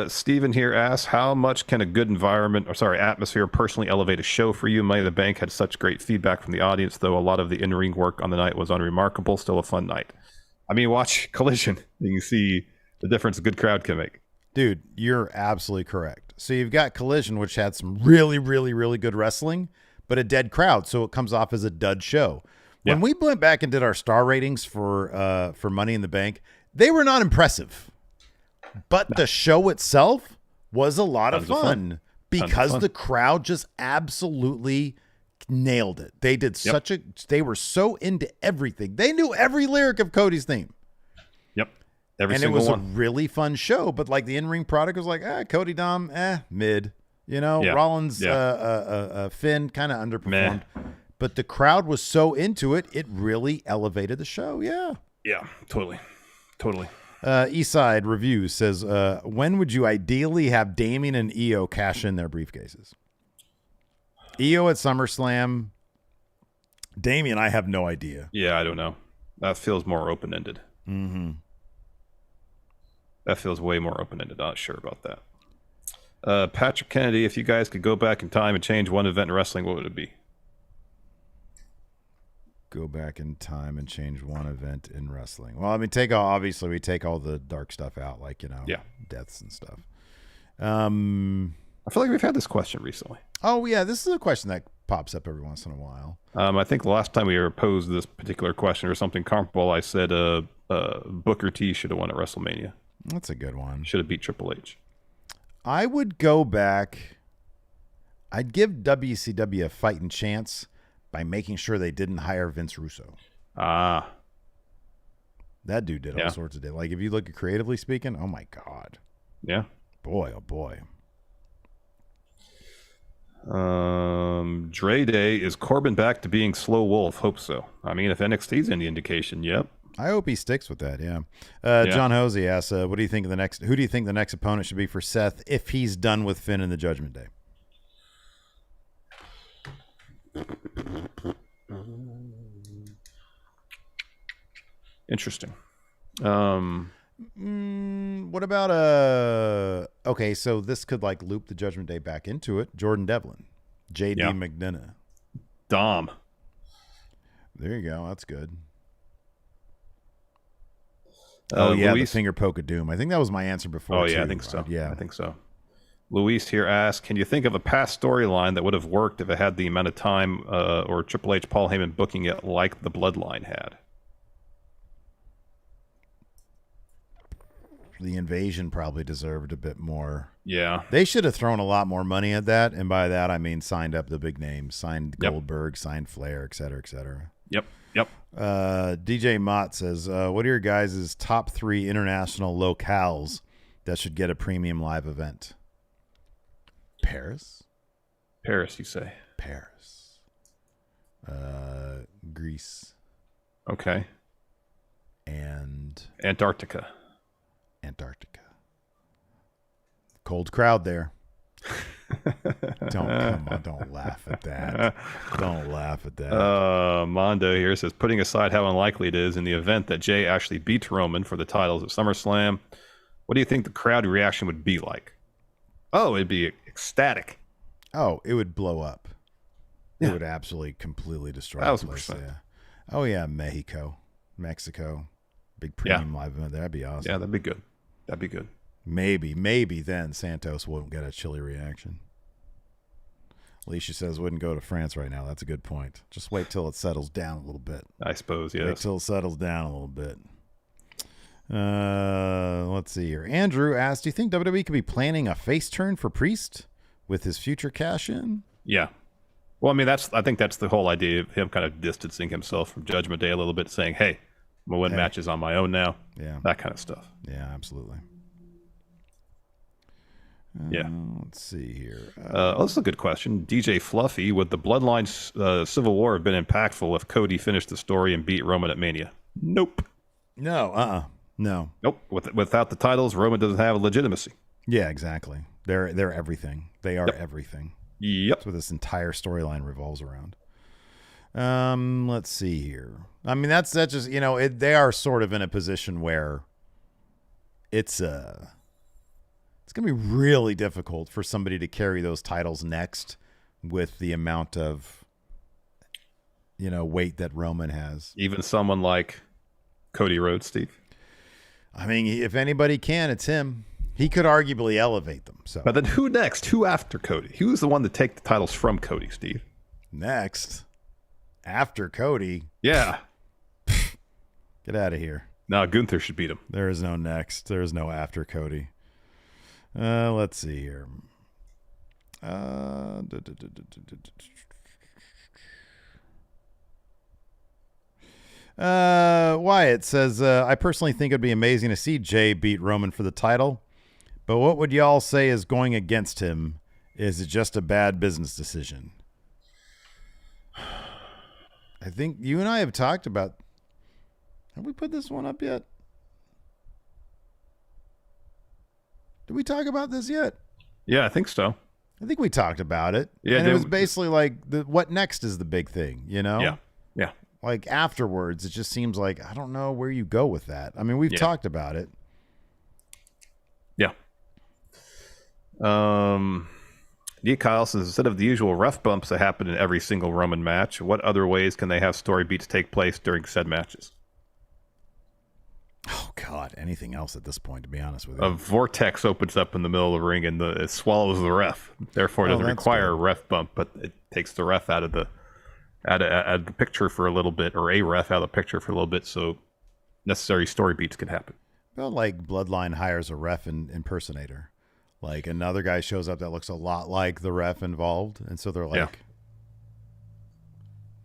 Steven here asks, how much can a good atmosphere personally elevate a show for you? Money in the Bank had such great feedback from the audience, though a lot of the in-ring work on the night was unremarkable. Still a fun night. I mean, watch Collision. You can see the difference a good crowd can make. Dude, you're absolutely correct. So you've got Collision, which had some really, really, really good wrestling, but a dead crowd, so it comes off as a dud show. When we went back and did our star ratings for Money in the Bank, they were not impressive. But the show itself was a lot of fun because the crowd just absolutely nailed it. They did they were so into everything. They knew every lyric of Cody's theme. And it was a really fun show, but like the in-ring product was like, Cody Dom, mid. Rollins, Finn kind of underperformed. But the crowd was so into it, it really elevated the show. Yeah. Yeah, totally. Eastside Reviews says, when would you ideally have Damien and Io cash in their briefcases? Io at SummerSlam. Damien, I have no idea. Yeah, I don't know. That feels more open-ended. Mm-hmm. That feels way more open-ended. Not sure about that. Patrick Kennedy, if you guys could go back in time and change one event in wrestling, what would it be? Go back in time and change one event in wrestling. Well, I mean, we take all the dark stuff out, like, deaths and stuff. I feel like we've had this question recently. Oh, yeah, this is a question that pops up every once in a while. I think the last time we were posed this particular question or something comparable, I said Booker T should have won at WrestleMania. That's a good one. Should have beat Triple H. I would go back. I'd give WCW a fighting chance by making sure they didn't hire Vince Russo. That dude did all sorts of Like, if you look at creatively speaking, oh my God. Yeah. Boy, oh boy. Dre Day, is Corbin back to being Slow Wolf? Hope so. I mean, if NXT's any indication, yep. I hope he sticks with that. Yeah. John Hosey asks, who do you think the next opponent should be for Seth if he's done with Finn in the Judgment Day? Interesting. What about okay, so this could like loop the Judgment Day back into it. Jordan Devlin, JD McDonough, Dom. There you go. That's good. Luis, the finger poke of doom. I think that was my answer before. Oh yeah, I think so. I think so. Luis here asks, can you think of a past storyline that would have worked if it had the amount of time or Triple H, Paul Heyman booking it like the Bloodline had? The Invasion probably deserved a bit more. Yeah. They should have thrown a lot more money at that. And by that, I mean signed up the big names, signed Goldberg, signed Flair, et cetera, et cetera. Yep. Yep. DJ Mott says, what are your guys' top 3 international locales that should get a premium live event? Paris, you say? Paris. Greece. Okay. And Antarctica. Cold crowd there. Don't laugh at that. Don't laugh at that. Mondo here says, putting aside how unlikely it is in the event that Jay actually beats Roman for the titles at SummerSlam, what do you think the crowd reaction would be like? Oh, it'd be ecstatic. Oh, it would blow up. Yeah. It would absolutely completely destroy the place. 1000%. Yeah. Oh yeah, Mexico. Big premium live event. That'd be awesome. Yeah, that'd be good. Maybe then Santos won't get a chilly reaction. Alicia says wouldn't go to France right now. That's a good point. Just wait till it settles down a little bit. I suppose, yes. Wait till it settles down a little bit. Let's see here. Andrew asked, do you think WWE could be planning a face turn for Priest with his future cash-in? Yeah. Well, I mean, I think that's the whole idea of him kind of distancing himself from Judgment Day a little bit, saying, hey, I'm going to win matches on my own now. Yeah. That kind of stuff. Yeah, absolutely. Yeah. Let's see here. This is a good question. DJ Fluffy, would the Bloodline Civil War have been impactful if Cody finished the story and beat Roman at Mania? Nope. No. Nope. Without the titles, Roman doesn't have legitimacy. Yeah, exactly. They're everything. They are everything. Yep. That's what this entire storyline revolves around. Let's see here. I mean, that's just, they are sort of in a position where it's going to be really difficult for somebody to carry those titles next with the amount of, weight that Roman has. Even someone like Cody Rhodes, Steve. I mean, if anybody can, it's him. He could arguably elevate them. So, but then who next? Who after Cody? Who's the one to take the titles from Cody, Steve? Next, after Cody. Yeah. Get out of here. No, Gunther should beat him. There is no next. There is no after Cody. Let's see here. Wyatt says, I personally think it'd be amazing to see Jay beat Roman for the title, but what would y'all say is going against him? Is it just a bad business decision? I think you and I have talked about. Have we put this one up yet? Did we talk about this yet? Yeah, I think so. I think we talked about it. Yeah, and it was basically like, what next is the big thing, Yeah. Like afterwards, it just seems like, I don't know where you go with that. I mean, we've talked about it. Yeah. Kyle says, instead of the usual ref bumps that happen in every single Roman match, what other ways can they have story beats take place during said matches? Oh, God. Anything else at this point, to be honest with you. A vortex opens up in the middle of the ring and it swallows the ref. Therefore, it doesn't require a ref bump, but it takes the ref out of the picture for a little bit, or a ref out of the picture for a little bit, so necessary story beats can happen. Well, like Bloodline hires a ref impersonator. Like another guy shows up that looks a lot like the ref involved, and so they're like,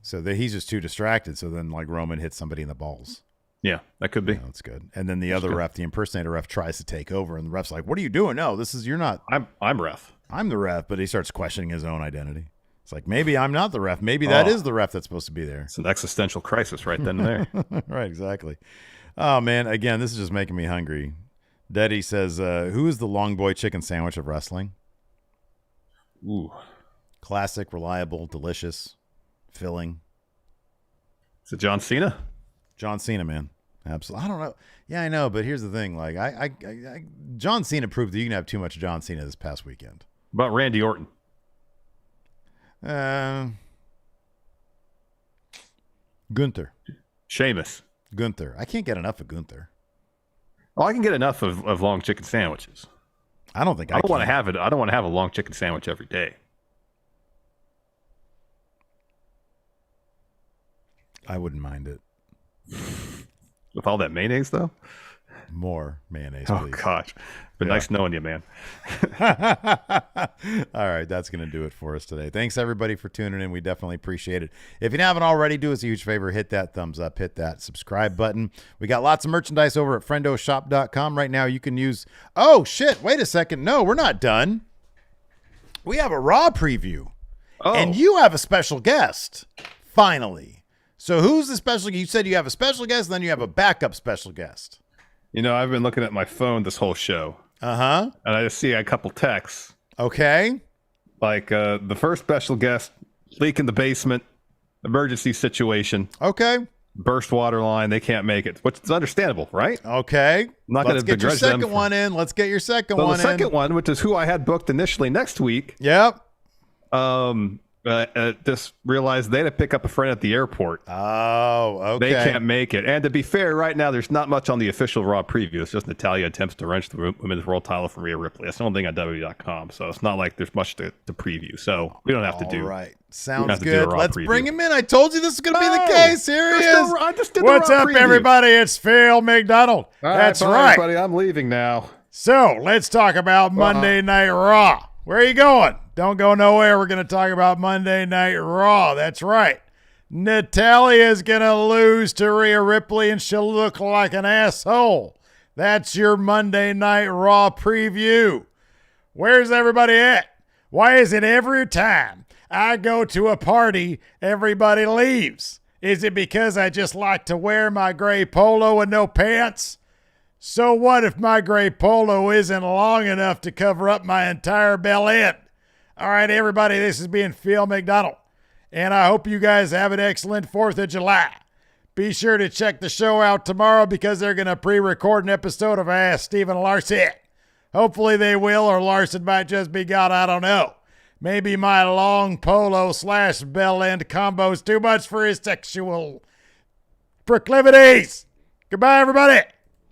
so he's just too distracted. So then, like, Roman hits somebody in the balls. Yeah, that could be. Yeah, that's good. And then the other ref, the impersonator ref, tries to take over, and the ref's like, "What are you doing? No, you're not. I'm ref. I'm the ref." But he starts questioning his own identity. It's like, maybe I'm not the ref. Maybe that is the ref that's supposed to be there. It's an existential crisis right then and there. Right, exactly. Oh, man. Again, this is just making me hungry. Deddy says, who is the long boy chicken sandwich of wrestling? Ooh. Classic, reliable, delicious, filling. Is it John Cena? John Cena, man. Absolutely. I don't know. Yeah, I know. But here's the thing. Like, John Cena proved that you can have too much John Cena this past weekend. What about Randy Orton? Gunther. Sheamus. Gunther. I can't get enough of Gunther. Oh, I can get enough of long chicken sandwiches. I don't think I don't want to have it. I don't want to have a long chicken sandwich every day. I wouldn't mind it. With all that mayonnaise, though? More mayonnaise, Oh, please. gosh. Been nice knowing you, man. All right, that's going to do it for us today. Thanks, everybody, for tuning in. We definitely appreciate it. If you haven't already, do us a huge favor. Hit that thumbs up. Hit that subscribe button. We got lots of merchandise over at friendoshop.com right now. You can use... Oh, shit. Wait a second. No, we're not done. We have a Raw preview. Oh. And you have a special guest, finally. So who's the special... You said you have a special guest, and then you have a backup special guest. You know, I've been looking at my phone this whole show. Uh-huh. And I just see a couple texts. Okay. Like the first special guest, leak in the basement, emergency situation. Okay. Burst water line, they can't make it. Which is understandable, right? Okay. I'm not Let's going to get your begrudge them second one in. Let's get your second So one the in. second one, which is who I had booked initially next week, Yep. just realized they had to pick up a friend at the airport. Oh, okay. They can't make it. And to be fair, right now, there's not much on the official Raw preview. It's just Natalya attempts to wrench the Women's World title from Rhea Ripley. That's the only thing on WWE.com. So it's not like there's much to preview. So we don't have to do. All right. Sounds have to do good. a Raw Let's preview. bring him in. I told you this is going to be the case. Here he is. I just did the What's Raw up, preview. everybody? It's Phil McDonald. That's bye, right. everybody. I'm leaving now. So let's talk about Monday Night Raw. Where are you going? Don't go nowhere. We're going to talk about Monday Night Raw. That's right. Natalya's going to lose to Rhea Ripley, and she'll look like an asshole. That's your Monday Night Raw preview. Where's everybody at? Why is it every time I go to a party, everybody leaves? Is it because I just like to wear my gray polo and no pants? So what if my gray polo isn't long enough to cover up my entire bell end? All right, everybody, this is being Phil McDonald, and I hope you guys have an excellent 4th of July. Be sure to check the show out tomorrow because they're going to pre-record an episode of Ask Stephen Larson. Hopefully they will, or Larson might just be gone, I don't know. Maybe my long polo / bell end combo is too much for his sexual proclivities. Goodbye, everybody.